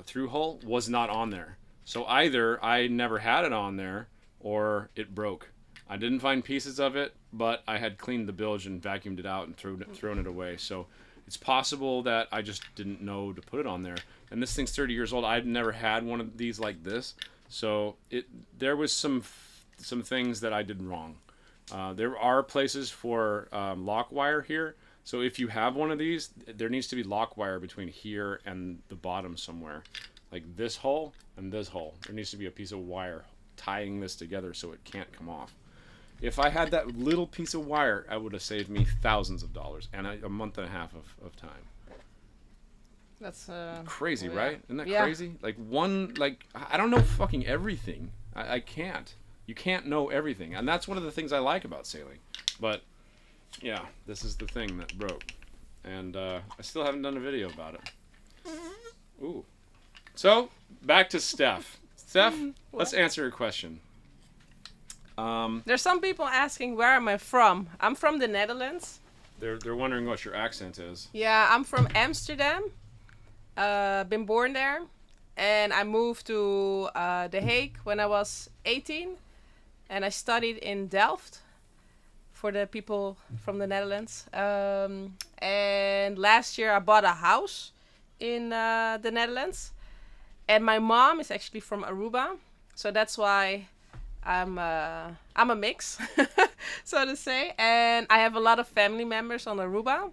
through hole was not on there. So either I never had it on there or it broke. I didn't find pieces of it, but I had cleaned the bilge and vacuumed it out and thrown it away. So it's possible that I just didn't know to put it on there. And this thing's 30 years old. I've never had one of these like this. So there was some things that I did wrong. There are places for lock wire here. So if you have one of these, there needs to be lock wire between here and the bottom somewhere. Like this hole and this hole. There needs to be a piece of wire tying this together so it can't come off. If I had that little piece of wire, I would have saved me thousands of dollars and a month and a half of time. That's crazy, yeah. right? Isn't that Yeah. crazy? I don't know fucking everything. I can't. You can't know everything, and that's one of the things I like about sailing. But yeah, this is the thing that broke, and I still haven't done a video about it. Ooh. So back to Steph. Steph, let's answer a question. There's some people asking where am I from. I'm from the Netherlands. They're wondering what your accent is. Yeah, I'm from Amsterdam. Been born there, and I moved to The Hague when I was 18. And I studied in Delft for the people from the Netherlands. And last year I bought a house in the Netherlands. And my mom is actually from Aruba. So that's why I'm a mix, so to say. And I have a lot of family members on Aruba.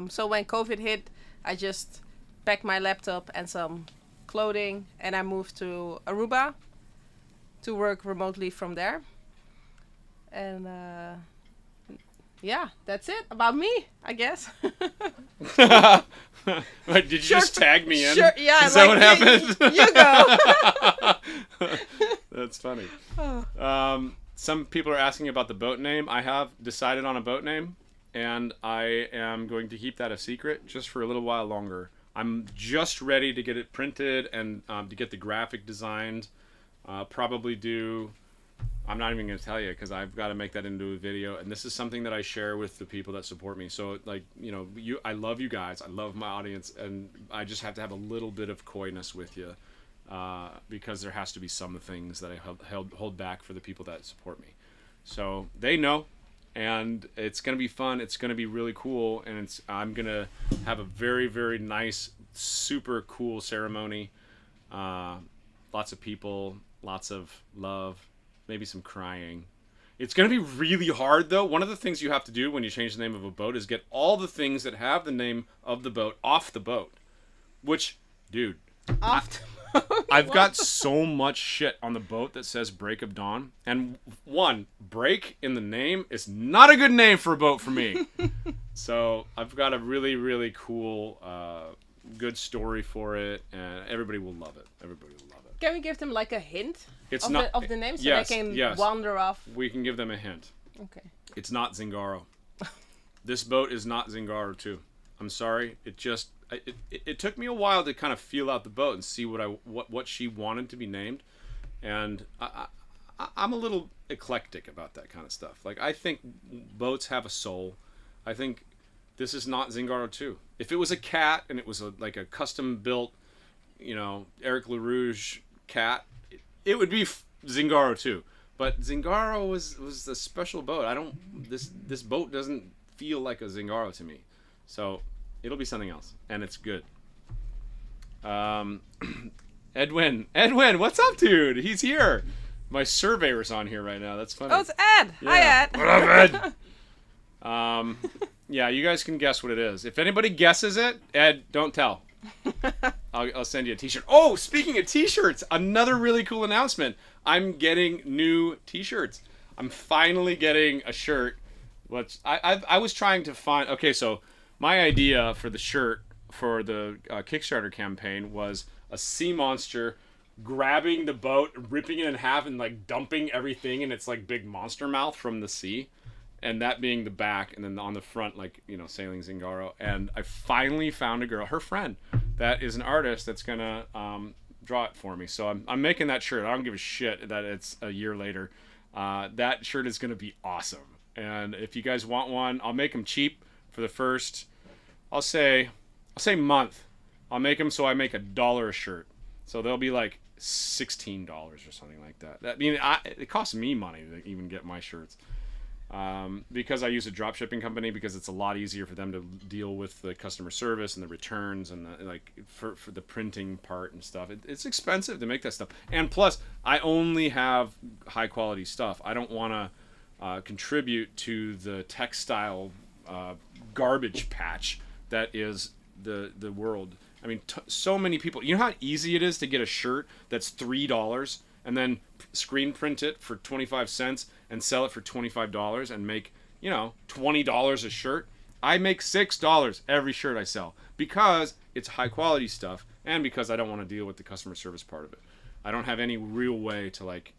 So when COVID hit, I just packed my laptop and some clothing. And I moved to Aruba to work remotely from there. And yeah, that's it about me, I guess. Did you just tag me in? Sure, yeah. Is that what happened? You go. That's funny. Some people are asking about the boat name. I have decided on a boat name, and I am going to keep that a secret just for a little while longer. I'm just ready to get it printed and to get the graphic designed. Probably do. I'm not even going to tell you because I've got to make that into a video, and this is something that I share with the people that support me. So, like, you know, I love you guys. I love my audience, and I just have to have a little bit of coyness with you because there has to be some things that I hold back for the people that support me. So they know, and it's going to be fun. It's going to be really cool, and I'm going to have a very, very nice, super cool ceremony. Lots of people. Lots of love, maybe some crying. It's going to be really hard, though. One of the things you have to do when you change the name of a boat is get all the things that have the name of the boat off the boat. Which, dude, I've got so much shit on the boat that says Break of Dawn. And break in the name is not a good name for a boat for me. So I've got a really, really cool, good story for it. And everybody will love it. Everybody will love it. Can we give them like a hint of the name so yes, they can yes. wander off? We can give them a hint. Okay. It's not Zingaro. This boat is not Zingaro too. I'm sorry. It took me a while to kind of feel out the boat and see what she wanted to be named, and I'm a little eclectic about that kind of stuff. Like, I think boats have a soul. I think this is not Zingaro 2. If it was a cat and it was like a custom built, Eric LaRouge cat, it would be Zingaro 2. But Zingaro was a special boat. This boat doesn't feel like a Zingaro to me. So it'll be something else, and it's good. Edwin, what's up, dude? He's here. My surveyor's on here right now. That's funny. Oh, it's Ed. Yeah. Hi, Ed. What up, Ed? Yeah, you guys can guess what it is. If anybody guesses it, Ed, don't tell. I'll send you a t-shirt. Oh, speaking of t-shirts, another really cool announcement. I'm getting new t-shirts. I'm finally getting a shirt. I was trying to find... Okay, so my idea for the shirt for the Kickstarter campaign was a sea monster grabbing the boat, ripping it in half, and like dumping everything in its like big monster mouth from the sea, and that being the back, and then on the front, like, sailing Zingaro. And I finally found a girl, her friend, that is an artist that's gonna draw it for me. So I'm making that shirt. I don't give a shit that it's a year later. That shirt is gonna be awesome. And if you guys want one, I'll make them cheap for the first, I'll say month. I'll make them so I make $1 a shirt. So they'll be like $16 or something like that. It costs me money to even get my shirts. Because I use a drop shipping company, because it's a lot easier for them to deal with the customer service and the returns and for the printing part and stuff. It's expensive to make that stuff. And plus, I only have high quality stuff. I don't want to contribute to the textile garbage patch that is the world. I mean, so many people. You know how easy it is to get a shirt that's $3 and then screen print it for 25 cents and sell it for $25 and make, $20 a shirt? I make $6 every shirt I sell because it's high quality stuff and because I don't want to deal with the customer service part of it. I don't have any real way to like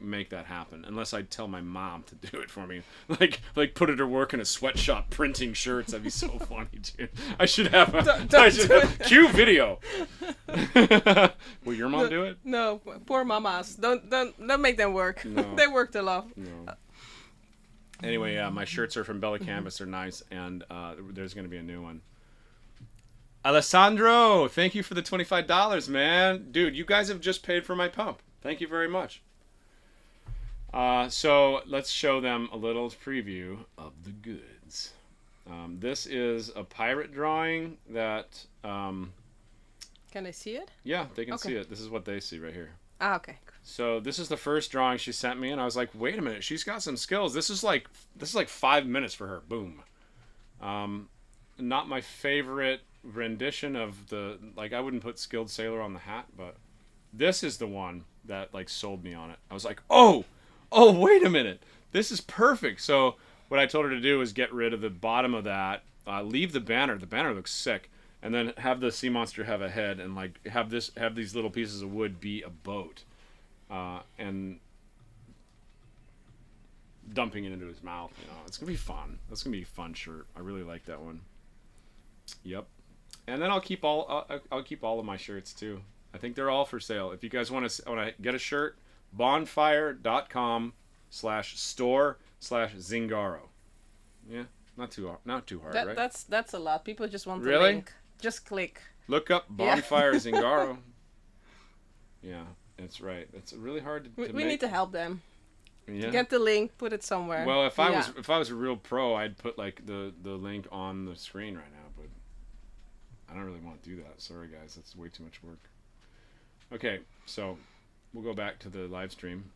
make that happen unless I tell my mom to do it for me. Like put her to work in a sweatshop printing shirts. That'd be so funny, dude. I should have cue video. Will your mom do it? No, poor mamas. Don't make them work. No. They worked a lot. No. Anyway, yeah, my shirts are from Bella Canvas. They're nice, and there's going to be a new one. Alessandro, thank you for the $25, man. Dude, you guys have just paid for my pump. Thank you very much. So let's show them a little preview of the goods. This is a pirate drawing that... Can they see it? Yeah, they can see it. This is what they see right here. Ah, okay. So this is the first drawing she sent me, and I was like, wait a minute, she's got some skills. This is like 5 minutes for her. Boom. Not my favorite rendition of the, I wouldn't put Skilled Sailor on the hat, but this is the one that sold me on it. I was like, oh wait a minute, this is perfect. So what I told her to do is get rid of the bottom of that, leave the banner looks sick, and then have the sea monster have a head, and have these little pieces of wood be a boat, and dumping it into his mouth. It's gonna be fun. That's gonna be a fun shirt. I really like that one. Yep. And then I'll keep all of my shirts too. I think they're all for sale. If you guys want to get a shirt, bonfire.com/store/Zingaro. Yeah, not too hard, right? That's a lot. People just want the Really? link. Just click. Look up Bonfire Zingaro. Yeah, that's right. It's really hard to We make. need to help them. Yeah. Get the link, put it somewhere. Well, if I was a real pro, I'd put the link on the screen right now, but I don't really want to do that. Sorry guys, that's way too much work. Okay, so we'll go back to the live stream.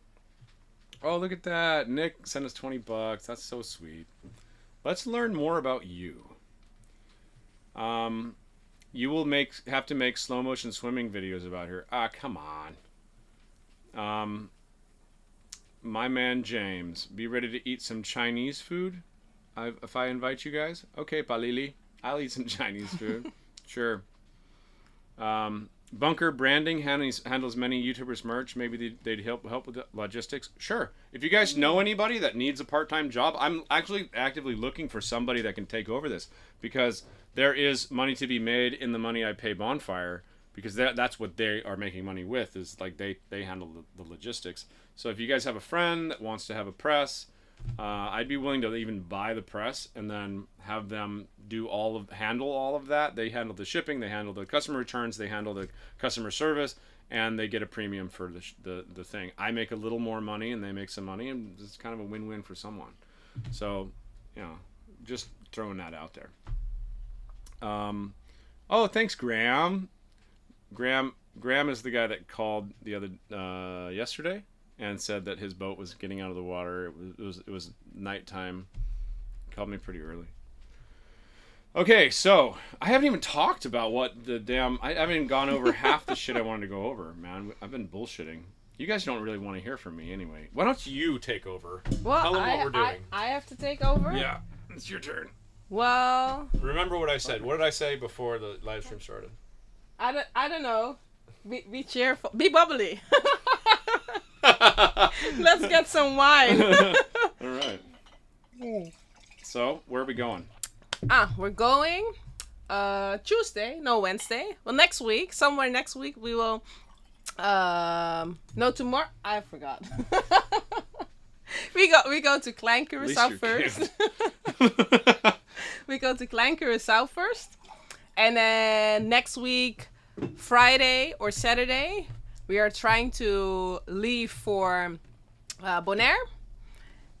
Oh, look at that. Nick sent us $20. That's so sweet. Let's learn more about you. You will have to make slow motion swimming videos about her. Ah, come on. My man James, be ready to eat some Chinese food if I invite you guys. Okay, Palili, I'll eat some Chinese food. Sure. Bunker Branding handles many YouTubers merch. Maybe they'd help with the logistics. Sure. If you guys know anybody that needs a part-time job, I'm actually actively looking for somebody that can take over this, because there is money to be made in the money I pay Bonfire, because that's what they are making money with, is like they handle the logistics. So if you guys have a friend that wants to have a press, I'd be willing to even buy the press and then have them handle all of that. They handle the shipping, they handle the customer returns, they handle the customer service, and they get a premium for the thing. I make a little more money and they make some money, and it's kind of a win-win for someone. So, just throwing that out there. Oh, thanks, Graham. Graham is the guy that called the other yesterday and said that his boat was getting out of the water. It was nighttime. Called me pretty early. Okay, so I haven't even talked about what the damn... I haven't even gone over half the shit I wanted to go over, man. I've been bullshitting. You guys don't really want to hear from me anyway. Why don't you take over? Well, Tell them what we're doing. I have to take over? Yeah, it's your turn. Well... Remember what I said. What did I say before the live stream started? I don't know. Be cheerful. Be bubbly. Let's get some wine. All right. So, where are we going? We're going Wednesday. Well, next week, somewhere next week, we will... no, tomorrow... I forgot. we go to Klein Curaçao first. We go to Klein Curaçao first. And then next week, Friday or Saturday, we are trying to leave for Bonaire.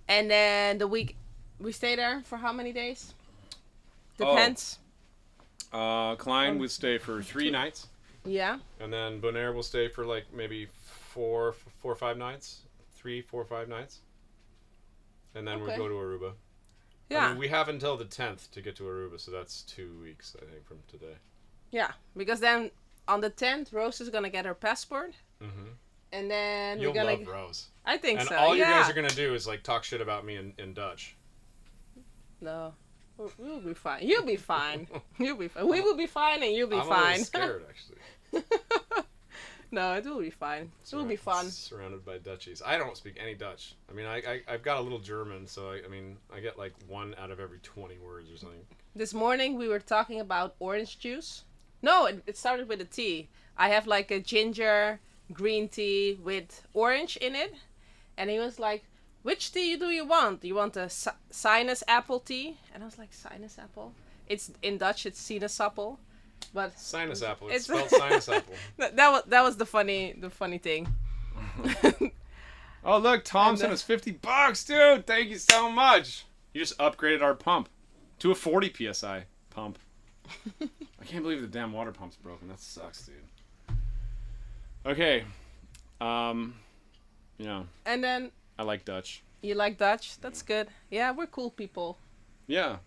And then the week, we stay there for how many days? Depends. Klein would stay for 3 nights. Yeah. And then Bonaire will stay for like maybe 4 or 5 nights. 3, 4, 5 nights. And then we go to Aruba. Yeah. I mean, we have until the 10th to get to Aruba, so that's 2 weeks, I think, from today. Yeah, because then on the 10th, Rose is going to get her passport. Mm-hmm. And then You'll we're going to... love Rose. I think and so, all you guys are going to do is like talk shit about me in Dutch. No. We'll be fine. You'll be fine. You'll be fine. We will be fine and you'll be I'm fine. I'm scared, actually. No, it will be fine. It will be fun. Surrounded by Dutchies. I don't speak any Dutch. I mean, I've got a little German, so I get like 1 out of every 20 words or something. This morning we were talking about orange juice. No, it started with a tea. I have like a ginger green tea with orange in it. And he was like, which tea do you want? Do you want a sinus apple tea? And I was like, sinus apple? It's in Dutch, it's sinaasappel. But sinus apple. It's spelled sinus apple. That was the funny thing. Oh look, Tom sent us $50, dude. Thank you so much. You just upgraded our pump to a 40 psi pump. I can't believe the damn water pump's broken. That sucks, dude. Okay. Yeah. And then I like Dutch. You like Dutch? That's good. Yeah, we're cool people. Yeah.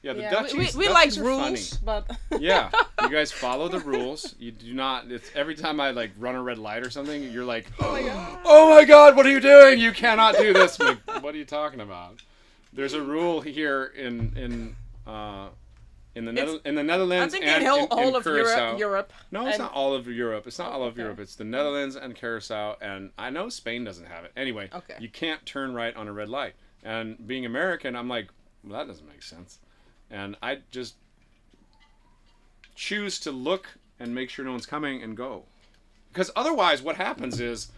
Yeah, the Yeah, Dutchies, we Dutchies like are rules, funny. but Yeah, you guys follow the rules. You do not. It's every time I like run a red light or something, you're like, "Oh my God, what are you doing? You cannot do this." I'm like, what are you talking about? There's a rule here in the Netherlands I think and in in whole of Curaçao. Europe. No, it's not all of Europe. It's not all of okay. Europe. It's the Netherlands and Curaçao, and I know Spain doesn't have it. Anyway, Okay. you can't turn right on a red light. And being American, I'm like, well, that doesn't make sense. And I just choose to look and make sure no one's coming and go. Because otherwise what happens is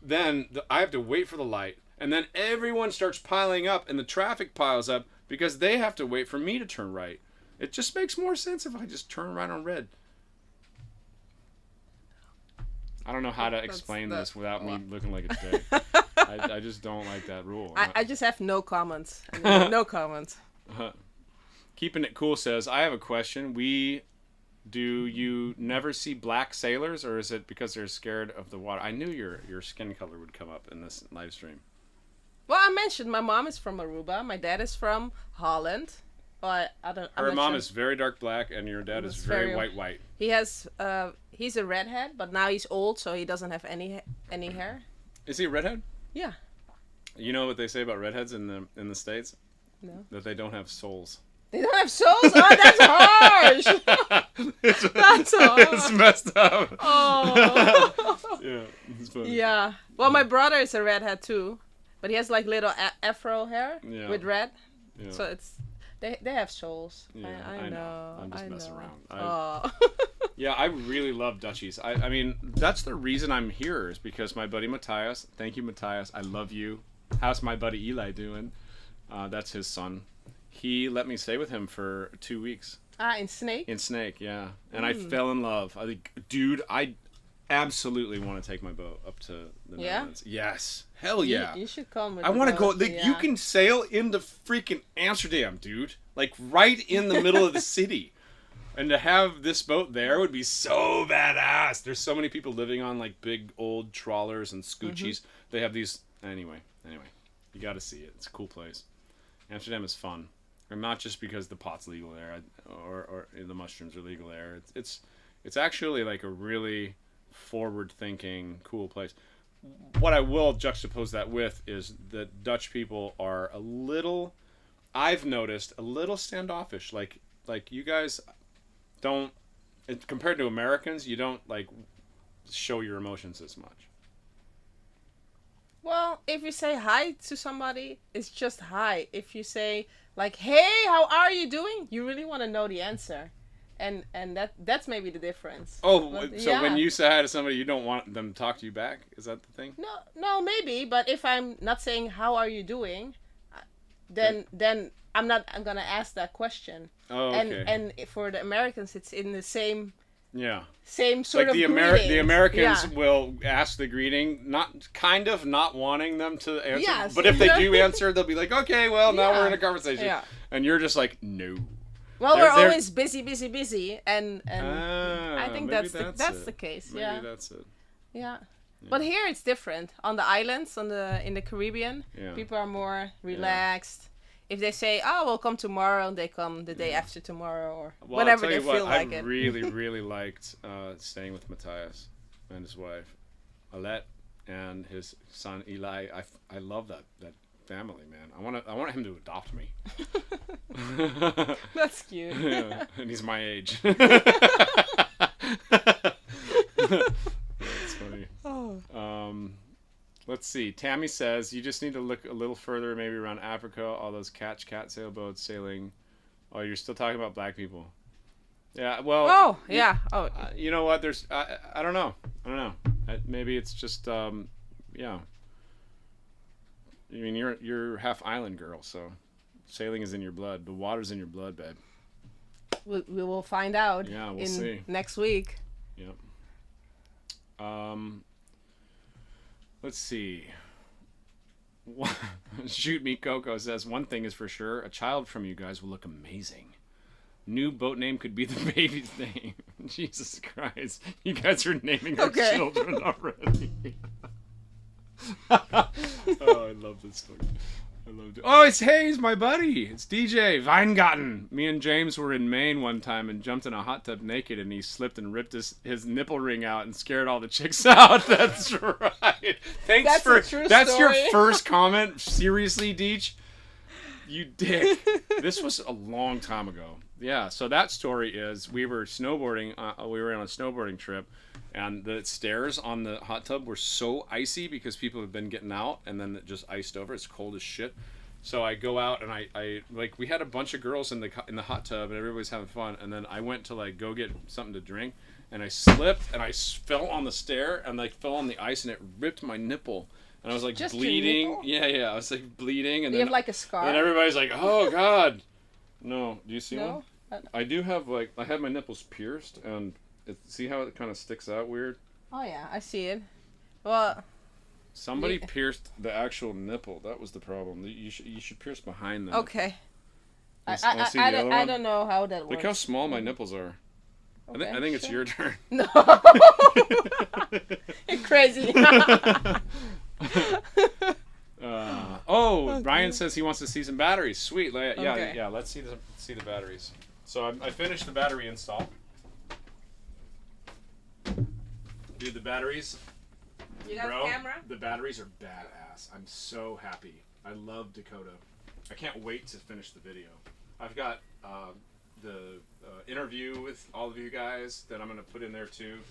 then I have to wait for the light, and then everyone starts piling up and the traffic piles up because they have to wait for me to turn right. It just makes more sense if I just turn right on red. I don't know how to explain this without me looking like a dick. I just don't like that rule. I just have no comments. I mean, no comments. Keeping It Cool says, I have a question. Do you never see black sailors, or is it because they're scared of the water? I knew your skin color would come up in this live stream. Well, I mentioned my mom is from Aruba. My dad is from Holland. But Her mom is very dark black, and your dad is very white. He has he's a redhead, but now he's old, so he doesn't have any hair. Is he a redhead? Yeah. You know what they say about redheads in the States? No. That they don't have souls. They don't have souls? Oh, that's harsh! That's harsh. It's messed up. Oh. Yeah, it's funny. Yeah. Well, my brother is a redhead too, but he has like little afro hair with red. Yeah. So it's they have souls. Yeah, I know. I'm just messing around. Oh. Yeah, I really love Dutchies. I mean, that's the reason I'm here is because my buddy Matthias. Thank you, Matthias. I love you. How's my buddy Eli doing? That's his son. He let me stay with him for 2 weeks. In Snake? In Snake, yeah. And I fell in love. I think, dude, I absolutely want to take my boat up to the Netherlands. Yes. Hell yeah. You should come with I want to go. Yeah. You can sail into freaking Amsterdam, dude. Like, right in the middle of the city. And to have this boat there would be so badass. There's so many people living on, like, big old trawlers and scoochies. They have these... Anyway. You got to see it. It's a cool place. Amsterdam is fun. And not just because the pot's legal there, or the mushrooms are legal there. It's actually like a really forward-thinking, cool place. What I will juxtapose that with is that Dutch people are a little, I've noticed, a little standoffish. Like you guys don't, compared to Americans, you don't like show your emotions as much. Well, if you say hi to somebody, it's just hi. If you say like, "Hey, how are you doing?" you really want to know the answer, and that's maybe the difference. Oh, but, so yeah. when you say hi to somebody, you don't want them to talk to you back? Is that the thing? No, maybe. But if I'm not saying how are you doing, then I'm gonna ask that question. Oh, okay. And for the Americans, it's in the same. Yeah. Same sort like of the Americans yeah. will ask the greeting, not wanting them to answer. Yes. But if they do answer, they'll be like, okay, well, now we're in a conversation. Yeah. And you're just like, no. Well, we're always busy, and I think that's the case. Maybe yeah. that's it. Yeah. But here it's different. On the islands, in the Caribbean, people are more relaxed. Yeah. If they say, "Oh, we'll come tomorrow," they come the day after tomorrow, or whenever they feel like it. I really liked staying with Matthias and his wife, Alette, and his son Eli. I love that family, man. I want him to adopt me. That's cute. Yeah, and he's my age. That's funny. Oh. Let's see. Tammy says you just need to look a little further, maybe around Africa. All those cat sailboats sailing. Oh, you're still talking about black people. Yeah. Well. Oh yeah. You know what? There's. I don't know. Maybe it's just. Yeah. I mean, you're half island girl, so sailing is in your blood. The water's in your blood, babe. We will find out. Yeah, we'll see next week. Yep. Let's see. Shoot Me Coco says, one thing is for sure, a child from you guys will look amazing. New boat name could be the baby's name. Jesus Christ. You guys are naming our children already. Oh, I love this story. Oh, it's Hayes, my buddy. It's DJ Weingarten. Me and James were in Maine one time and jumped in a hot tub naked, and he slipped and ripped his nipple ring out and scared all the chicks out. That's right. Thanks that's your first comment. Seriously, Deech? You dick. This was a long time ago. Yeah, so that story is we were snowboarding. We were on a snowboarding trip, and the stairs on the hot tub were so icy because people had been getting out, and then it just iced over. It's cold as shit. So I go out, and I like, we had a bunch of girls in the hot tub, and everybody's having fun. And then I went to like go get something to drink, and I slipped, and I fell on the stair, and like fell on the ice, and it ripped my nipple. And I was like, just bleeding. Yeah, I was like bleeding. And do you have like a scar? And everybody's like, oh God. No, do you see one? I do have I had my nipples pierced, and see how it kind of sticks out weird? Oh yeah, I see it. Well, somebody pierced the actual nipple. That was the problem. You should pierce behind them. Okay. I don't know how that works. Look how small my nipples are. Okay, I think it's your turn. No. You're crazy. Okay. Brian says he wants to see some batteries. Sweet. Yeah. Let's see the batteries. So I finished the battery install. Dude, the batteries. You got the camera? The batteries are badass. I'm so happy. I love Dakota. I can't wait to finish the video. I've got the interview with all of you guys that I'm going to put in there too.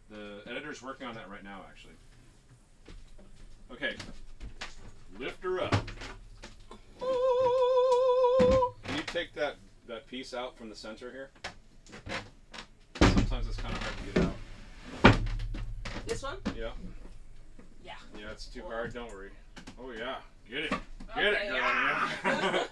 The editor's working on that right now, actually. Okay. Lift her up. Can you take that piece out from the center here? Sometimes it's kind one? Yeah. Yeah. Yeah, it's too hard. Don't worry. Oh yeah, get it, get it, Okay, girl. yeah. Yeah.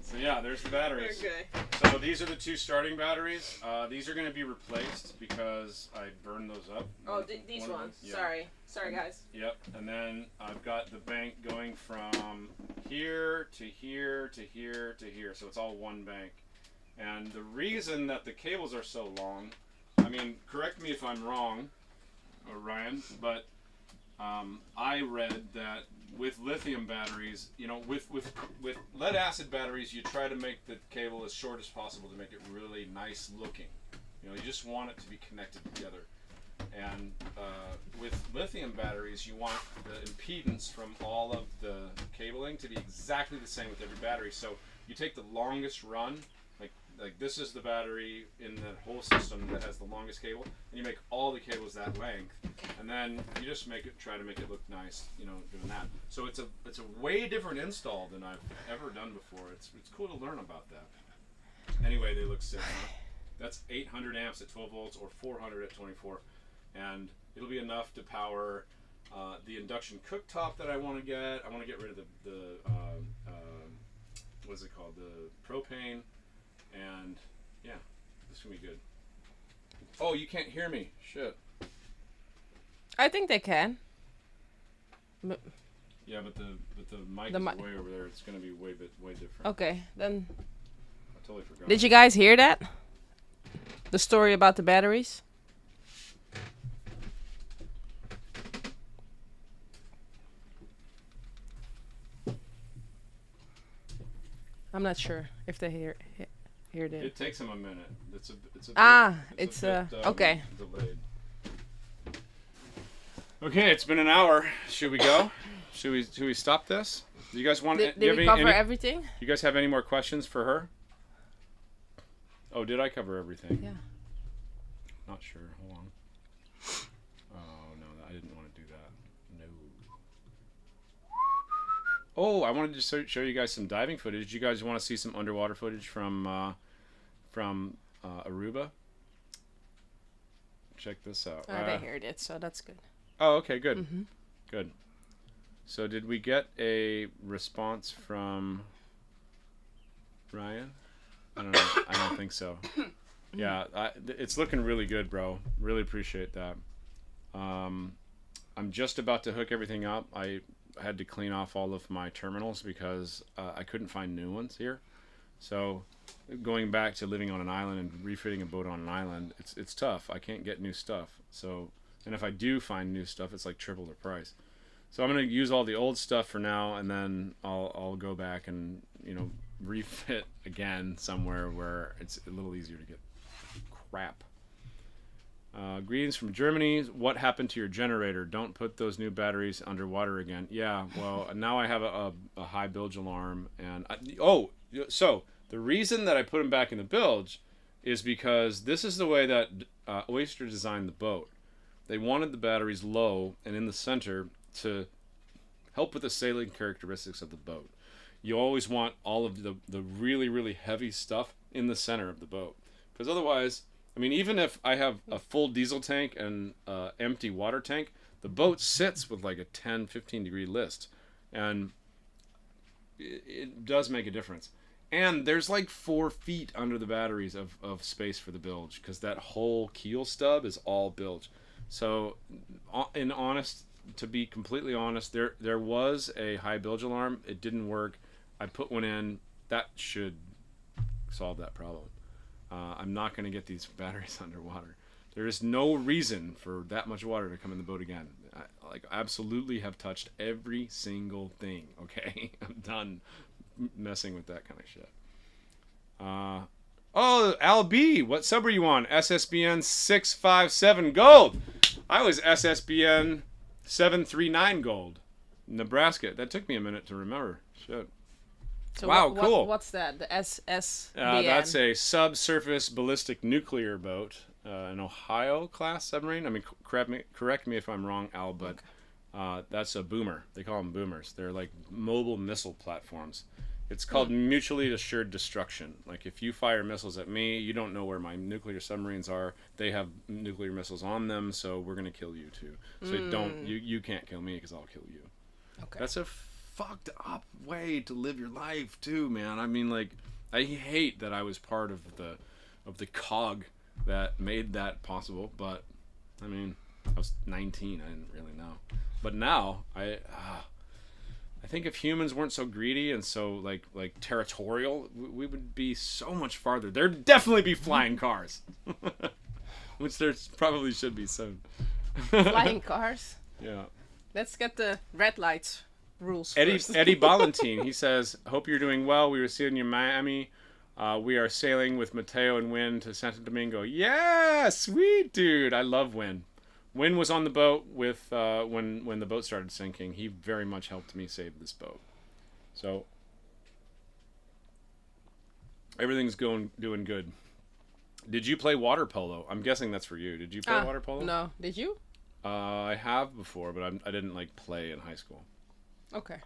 So yeah, there's the batteries. Okay. So these are the 2 starting batteries. These are going to be replaced because I burned those up. Oh, these One of ones. them, yeah. Sorry, guys. Yep. And then I've got the bank going from here to here to here to here. So it's all one bank. And the reason that the cables are so long, I mean, correct me if I'm wrong, Ryan, but I read that with lithium batteries, you know, with lead acid batteries, you try to make the cable as short as possible to make it really nice looking. You know, you just want it to be connected together. And with lithium batteries, you want the impedance from all of the cabling to be exactly the same with every battery. So you take the longest run, like this is the battery in the whole system that has the longest cable, and you make all the cables that length, and then you just try to make it look nice, you know, doing that. So it's a way different install than I've ever done before. It's cool to learn about that. Anyway, they look sick. Huh? That's 800 amps at 12 volts or 400 at 24, and it'll be enough to power the induction cooktop that I want to get. I want to get rid of the what's it called, the propane. And yeah, this will be good. Oh, you can't hear me. Shit. I think they can. Yeah, but the mic The is mi- way over there. It's gonna be way different. Okay, then. I totally forgot. Did you guys hear that? The story about the batteries? I'm not sure if they heard it. It takes them a minute. It's a bit, okay. Delayed. Okay, it's been an hour. Should we go? Should we stop this? Do you guys want? Did do you have we cover everything? You guys have any more questions for her? Oh, did I cover everything? Yeah. Not sure. Hold on. Oh no, I didn't want to do that. No. Oh, I wanted to show you guys some diving footage. You guys want to see some underwater footage from Aruba? Check this out. They heard it, so that's good. Oh, okay, good. Mm-hmm. Good. So did we get a response from Ryan? I don't know. I don't think so. Yeah, it's looking really good, bro. Really appreciate that. I'm just about to hook everything up. I had to clean off all of my terminals because I couldn't find new ones here. So going back to living on an island and refitting a boat on an island, it's tough. I can't get new stuff. So, and if I do find new stuff, it's like triple the price. So I'm going to use all the old stuff for now, and then I'll go back and, you know, refit again somewhere where it's a little easier to get crap. Greetings from Germany. What happened to your generator? Don't put those new batteries underwater again. Yeah, well, now I have a high bilge alarm. And so the reason that I put them back in the bilge is because this is the way that Oyster designed the boat. They wanted the batteries low and in the center to help with the sailing characteristics of the boat. You always want all of the really, really heavy stuff in the center of the boat. Because otherwise, I mean, even if I have a full diesel tank and empty water tank, the boat sits with like a 10, 15 degree list. And it does make a difference. And there's like 4 feet under the batteries of space for the bilge, because that whole keel stub is all bilge. So, to be completely honest, there was a high bilge alarm. It didn't work. I put one in. That should solve that problem. I'm not going to get these batteries underwater. There is no reason for that much water to come in the boat again. I absolutely have touched every single thing. Okay, I'm done messing with that kind of shit. Al B, what sub are you on? SSBN 657 gold. I was SSBN 739 gold. Nebraska. That took me a minute to remember. Shit. So wow, cool. What's that? The SSBN? That's a subsurface ballistic nuclear boat, an Ohio class submarine. I mean, correct me if I'm wrong, Al, but that's a boomer. They call them boomers. They're like mobile missile platforms. It's called mutually assured destruction. Like, if you fire missiles at me, you don't know where my nuclear submarines are. They have nuclear missiles on them, so we're gonna kill you too. So you can't kill me because I'll kill you. Okay. That's a fucked up way to live your life too, man. I mean, like, I hate that I was part of the cog that made that possible, but I mean, I was 19. I didn't really know. But now I think if humans weren't so greedy and so like territorial, we would be so much farther. There'd definitely be flying cars, which there probably should be soon. Flying cars. Yeah. Let's get the red lights rules Eddie first. Eddie Ballantine, he says, "Hope you're doing well. We were seeing you in Miami. We are sailing with Mateo and Win to Santo Domingo." Yeah, sweet dude. I love Win. Win was on the boat with when the boat started sinking. He very much helped me save this boat. So everything's doing good. Did you play water polo? I'm guessing that's for you. Did you play water polo? No. Did you? I have before, but I didn't like play in high school. Okay.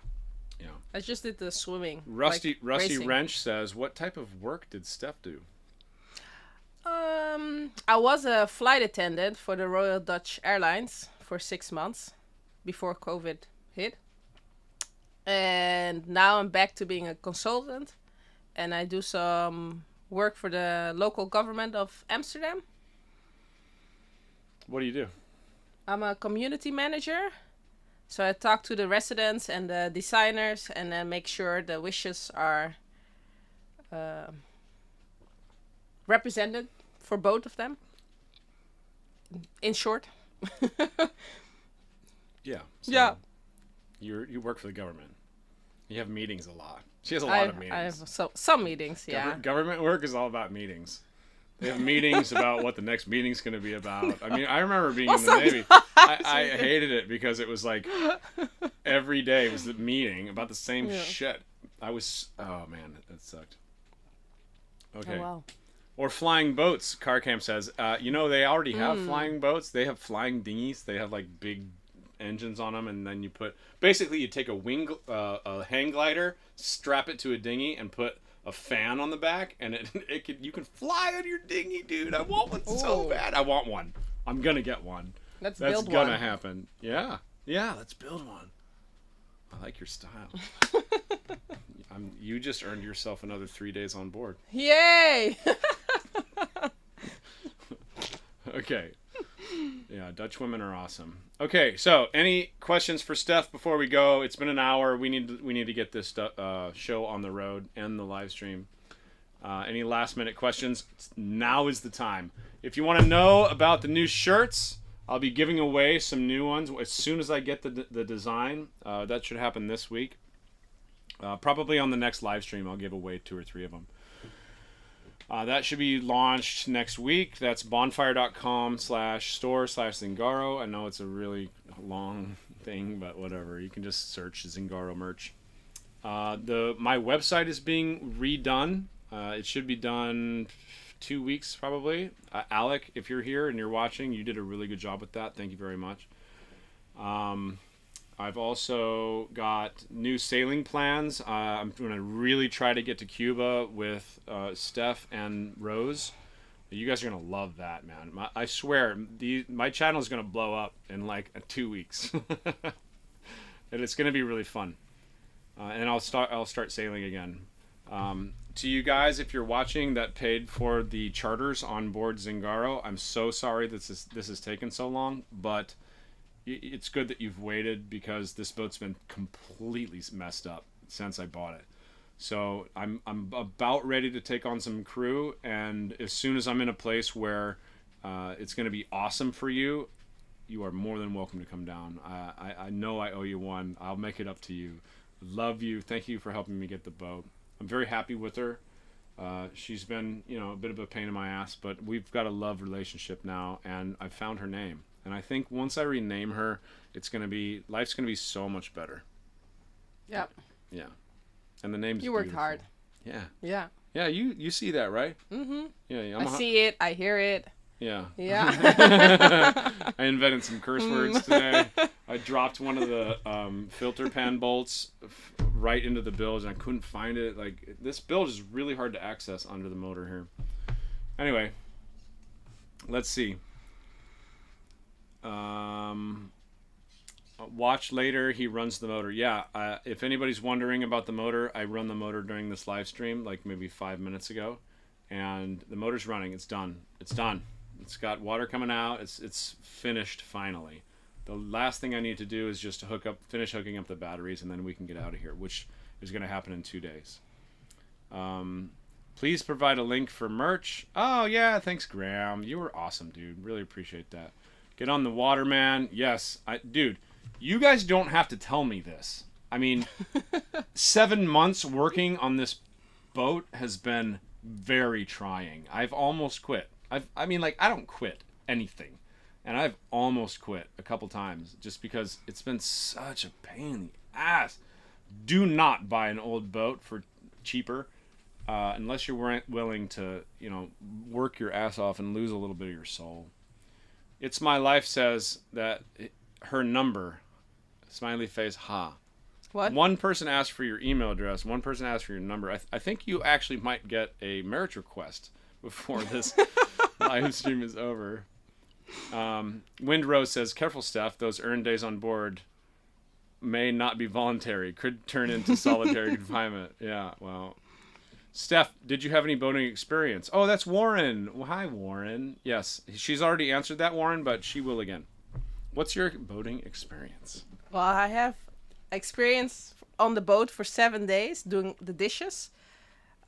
Yeah. I just did the swimming. Rusty racing. Wrench says, "What type of work did Steph do?" I was a flight attendant for the Royal Dutch Airlines for 6 months before COVID hit. And now I'm back to being a consultant. And I do some work for the local government of Amsterdam. What do you do? I'm a community manager. So I talk to the residents and the designers and then make sure the wishes are represented for both of them. In short. Yeah. So Yeah. You work for the government. You have meetings a lot. She has a lot of meetings. I have some meetings, yeah. Government work is all about meetings. They have meetings about what the next meeting's going to be about. I mean, I remember being in the Navy. I hated it because it was like every day was the meeting about the same shit. Oh man, that sucked. Okay. Oh, wow. Or flying boats, Car Camp says. They already have flying boats. They have flying dinghies. They have like big engines on them, and then you take a hang glider, strap it to a dinghy, and put a fan on the back, and you can fly on your dinghy, dude. I want one so bad. I want one. I'm gonna get one. That's gonna build one. happen. Yeah, let's build one. I like your style. You just earned yourself another 3 days on board. Yay! Okay. Yeah, Dutch women are awesome. Okay, so any questions for Steph before we go? It's been an hour. We need to get this show on the road and the live stream. Any last minute questions? Now is the time. If you want to know about the new shirts, I'll be giving away some new ones as soon as I get the design. That should happen this week. Probably on the next live stream, I'll give away 2 or 3 of them. That should be launched next week. That's bonfire.com/store/Zingaro. I know it's a really long thing, but whatever. You can just search Zingaro merch. My website is being redone. It should be done 2 weeks probably. Alec, if you're here and you're watching, you did a really good job with that. Thank you very much. I've also got new sailing plans. I'm going to really try to get to Cuba with Steph and Rose. You guys are going to love that, man. I swear, my channel is going to blow up in like 2 weeks. And it's going to be really fun. And I'll start sailing again. To you guys, if you're watching, that paid for the charters on board Zingaro, I'm so sorry this has taken so long, but it's good that you've waited because this boat's been completely messed up since I bought it. So I'm about ready to take on some crew, and as soon as I'm in a place where it's going to be awesome for you, you are more than welcome to come down. I know I owe you one. I'll make it up to you. Love you. Thank you for helping me get the boat. I'm very happy with her. She's been, a bit of a pain in my ass, but we've got a love relationship now, and I've found her name. And I think once I rename her, life's gonna be so much better. Yep. Yeah. And the name's You worked beautiful. hard. Yeah. Yeah. Yeah, you see that, right? Mm-hmm. Yeah. I see it. I hear it. Yeah. Yeah. I invented some curse words today. I dropped one of the filter pan bolts right into the bilge, and I couldn't find it. Like, this bilge is really hard to access under the motor here. Anyway, let's see. Watch later, he runs the motor. Yeah, if anybody's wondering about the motor, I run the motor during this live stream, like maybe 5 minutes ago, and the motor's running. It's done. It's done. It's got water coming out. It's finished finally. The last thing I need to do is just to finish hooking up the batteries, and then we can get out of here, which is going to happen in 2 days. Please provide a link for merch. Oh, yeah, thanks, Graham. You were awesome, dude. Really appreciate that. Get on the water, man. Yes, dude, you guys don't have to tell me this. I mean, 7 months working on this boat has been very trying. I've almost quit. I don't quit anything. And I've almost quit a couple times just because it's been such a pain in the ass. Do not buy an old boat for cheaper unless you're willing to, work your ass off and lose a little bit of your soul. It's My Life says that her number, smiley face, ha. What? One person asked for your email address. One person asked for your number. I think you actually might get a marriage request before this live stream is over. Windrose says, careful, Steph. Those earned days on board may not be voluntary. Could turn into solitary confinement. Yeah, well. Steph, did you have any boating experience? Oh, that's Warren. Well, hi, Warren. Yes, she's already answered that, Warren, but she will again. What's your boating experience? Well, I have experience on the boat for 7 days doing the dishes.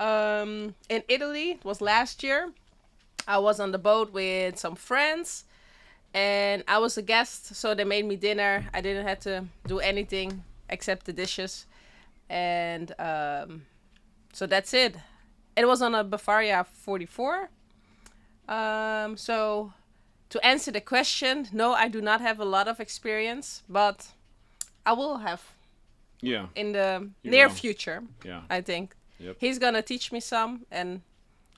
In Italy, it was last year. I was on the boat with some friends, and I was a guest, so they made me dinner. I didn't have to do anything except the dishes, and so that's it. It was on a Bavaria 44. So to answer the question, no, I do not have a lot of experience, but I will have. Yeah. In the You near will. future. Yeah. I think. Yep. He's gonna teach me some, and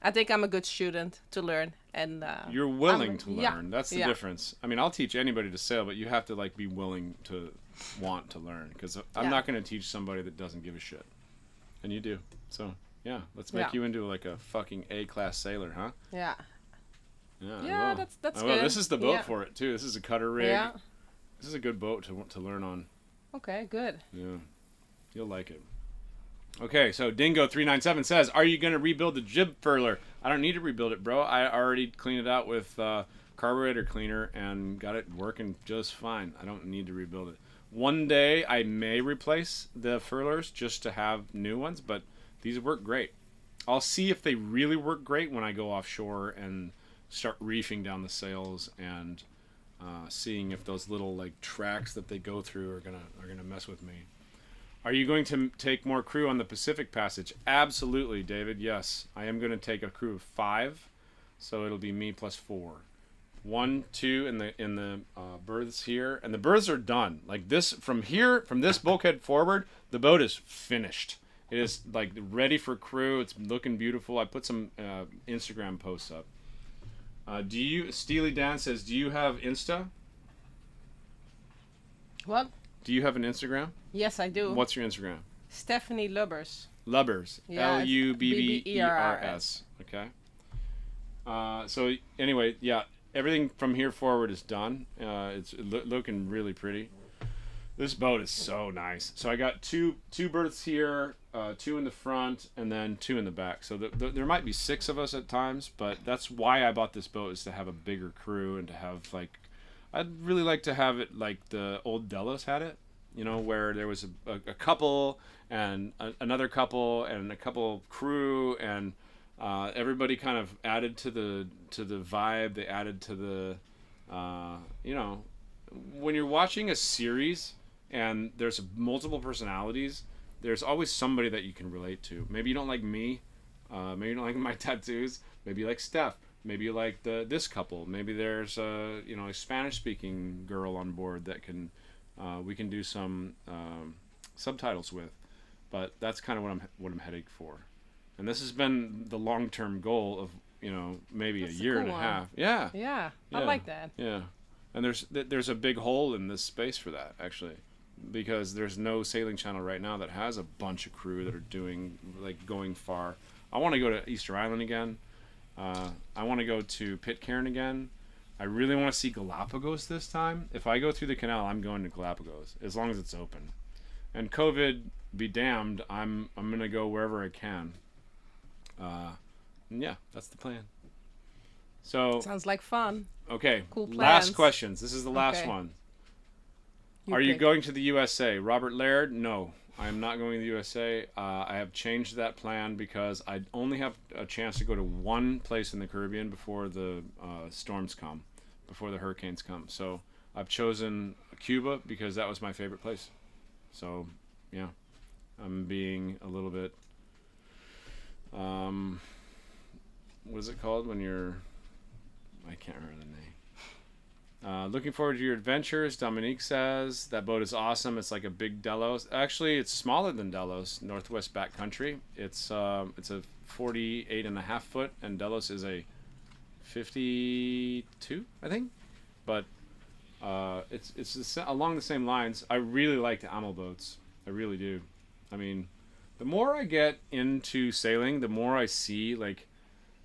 I think I'm a good student to learn. And You're willing to learn. yeah, That's the yeah. difference. I mean, I'll teach anybody to sail, but you have to be willing to want to learn, because I'm Yeah. not going to teach somebody that doesn't give a shit, and you do. So yeah, let's make Yeah. you into a fucking A-class sailor, huh? yeah. Yeah. I Yeah, will. that's I will. good. This is the boat Yeah. for it too. This is a cutter rig. Yeah. This is a good boat to learn on. Okay, good. Yeah, you'll like it. Okay, so Dingo397 says, are you going to rebuild the jib furler? I don't need to rebuild it, bro. I already cleaned it out with carburetor cleaner and got it working just fine. I don't need to rebuild it. One day I may replace the furlers just to have new ones, but these work great. I'll see if they really work great when I go offshore and start reefing down the sails and seeing if those little tracks that they go through are gonna mess with me. Are you going to take more crew on the Pacific Passage? Absolutely, David. Yes, I am going to take a crew of 5, so it'll be me plus 4. 1, 2 in the berths here, and the berths are done. Like this from this bulkhead forward, the boat is finished. It is ready for crew. It's looking beautiful. I put some Instagram posts up. Steely Dan says, do you have Insta? What? Do you have an Instagram? Yes, I do. What's your Instagram? Stephanie Lubbers. Lubbers. Yeah, Lubbers. Okay. So anyway, yeah, everything from here forward is done. It's looking really pretty. This boat is so nice. So I got two berths here, 2 in the front, and then 2 in the back. So there might be 6 of us at times, but that's why I bought this boat, is to have a bigger crew and to have I'd really like to have it like the old Delos had it, where there was a couple and another couple and a couple crew, and everybody kind of added to the vibe. They added to the, when you're watching a series and there's multiple personalities, there's always somebody that you can relate to. Maybe you don't like me, maybe you don't like my tattoos, maybe you like Steph. Maybe you like this couple. Maybe there's a Spanish-speaking girl on board that we can do some subtitles with. But that's kind of what I'm heading for. And this has been the long-term goal of maybe That's a year cool and a one. half. Yeah. Yeah, I like that. Yeah. And there's a big hole in this space for that, actually. because there's no sailing channel right now that has a bunch of crew that are doing like going far. I want to go to Easter Island again. I want to go to Pitcairn again. I really want to see Galapagos this time. If I go through the canal, I'm going to Galapagos as long as it's open. And COVID be damned, I'm gonna go wherever I can. And yeah, that's the plan. So Sounds like fun. okay, Cool plans. last questions. This is the last Okay. one. You Are you pick. going to the USA? Robert Laird? No, I am not going to the USA. I have changed that plan because I only have a chance to go to one place in the Caribbean before the storms come, before the hurricanes come. So I've chosen Cuba because that was my favorite place. So yeah, I'm being a little bit, what is it called when you're, I can't remember the name. Looking forward to your adventures, Dominique says. That boat is awesome. It's like a big Delos. Actually, it's smaller than Delos, Northwest Backcountry. It's a 48.5 foot, and Delos is a 52, I think. But it's along the same lines. I really like the AML boats. I really do. I mean, the more I get into sailing, the more I see, like,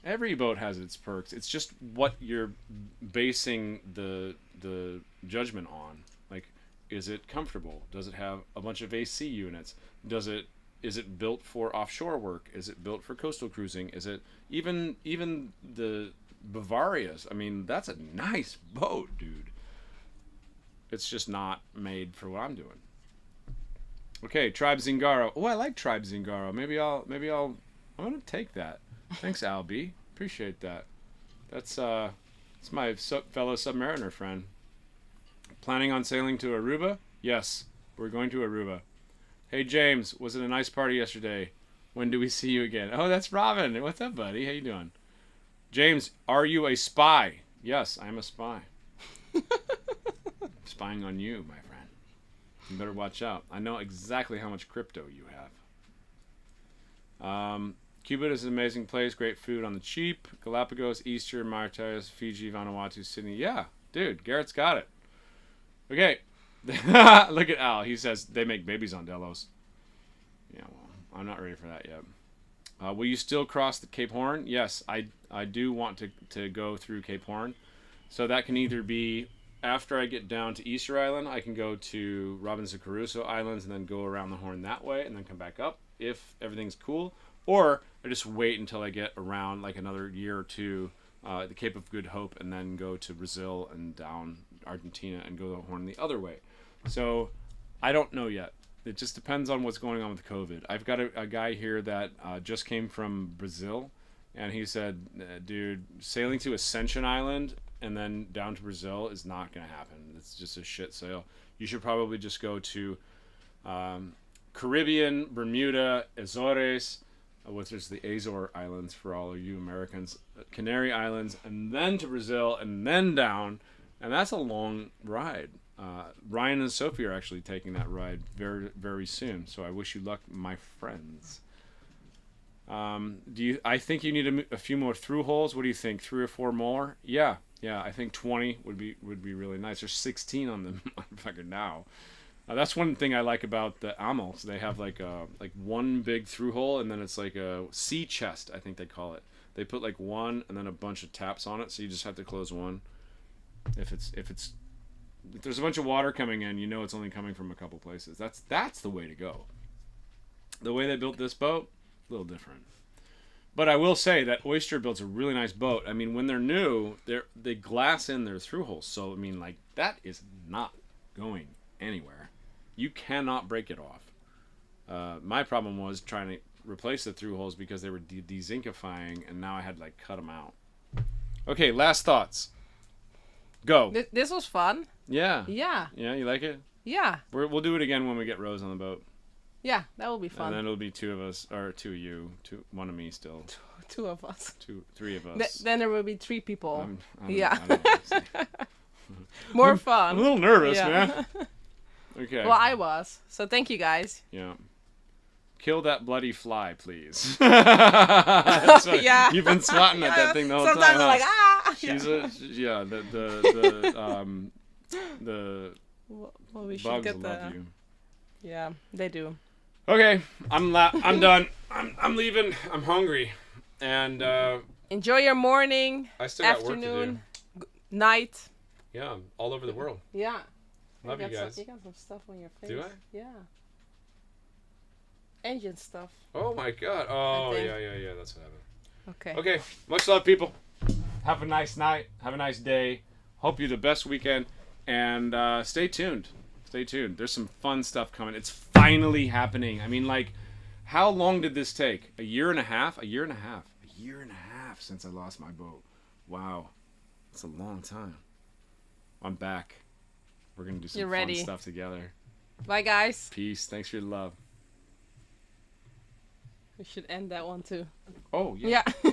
every boat has its perks. It's just what you're basing the judgment on. Like, is it comfortable? Does it have a bunch of AC units? Is it built for offshore work? Is it built for coastal cruising? Is it even the Bavarias? I mean, that's a nice boat, dude. It's just not made for what I'm doing. Okay, Tribe Zingaro. Oh, I like Tribe Zingaro. Maybe I'm gonna take that. Thanks, Albie. Appreciate that. That's my fellow submariner friend. Planning on sailing to Aruba? Yes, we're going to Aruba. Hey James, was it a nice party yesterday? When do we see you again? Oh, that's Robin. What's up, buddy? How you doing? James, are you a spy? Yes, I'm a spy. Spying on you, my friend. You better watch out. I know exactly how much crypto you have. Cuba is an amazing place. Great food on the cheap. Galapagos, Easter, Mauritius, Fiji, Vanuatu, Sydney. Yeah, dude, Garrett's got it. Okay. Look at Al. He says they make babies on Delos. Yeah, well, I'm not ready for that yet. Will you still cross the Cape Horn? Yes, I do want to go through Cape Horn. So that can either be after I get down to Easter Island, I can go to Robinson Crusoe Islands and then go around the Horn that way and then come back up if everything's cool. Or I just wait until I get around like another year or two, the Cape of Good Hope, and then go to Brazil and down Argentina and go the Horn the other way. So I don't know yet. It just depends on what's going on with COVID. I've got a guy here that just came from Brazil, and he said, dude, sailing to Ascension Island and then down to Brazil is not going to happen. It's just a shit sail. You should probably just go to Caribbean, Bermuda, Azores, which is the Azore Islands for all of you Americans, Canary Islands, and then to Brazil, and then down. And that's a long ride. Ryan and Sophie are actually taking that ride very, very soon. So I wish you luck, my friends. I think you need a few more through holes. What do you think? 3 or 4 more? Yeah. I think 20 would be really nice. There's 16 on the motherfucker now. That's one thing I like about the AMLs. They have like one big through hole, and then it's like a sea chest, I think they call it. They put like one and then a bunch of taps on it, so you just have to close one. If there's a bunch of water coming in, you know it's only coming from a couple places. That's the way to go. The way they built this boat, a little different. But I will say that Oyster builds a really nice boat. I mean, when they're new, they glass in their through holes. So I mean, like, that is not going anywhere. You cannot break it off. My problem was trying to replace the through holes because they were de-zincifying, and now I had to like cut them out. Okay, last thoughts. Go. This was fun. Yeah. Yeah. Yeah, you like it? Yeah. We'll do it again when we get Rose on the boat. Yeah, that will be fun. And then it'll be 2 of us, or 2 of you, 1 of me still. 2 of us. 3 of us. Then there will be 3 people. I don't know. More fun. I'm a little nervous, yeah. man. Okay. Well, I was. So thank you guys. Yeah. Kill that bloody fly, please. Yeah. You've been swatting at that thing the whole time. Sometimes I'm like, ah. She's the Well, we should bugs get love you. Yeah, they do. Okay, I'm done. I'm leaving. I'm hungry, and Enjoy your morning, I still got work to do. afternoon, night. Yeah, I'm all over the world. Yeah. Love you guys. You got some stuff on your face. Do I? Yeah. Engine stuff. Oh my god. Oh think. yeah. That's what happened. Okay. Okay, much love, people. Have a nice night. Have a nice day. Hope you the best weekend, and stay tuned. Stay tuned. There's some fun stuff coming. It's finally happening. I mean, like, how long did this take? A year and a half? A year and a half. A year and a half since I lost my boat. Wow. That's a long time. I'm back. We're going to do some You're fun ready. stuff together. Bye, guys. Peace. Thanks for your love. We should end that one too. Oh, yeah. Yeah.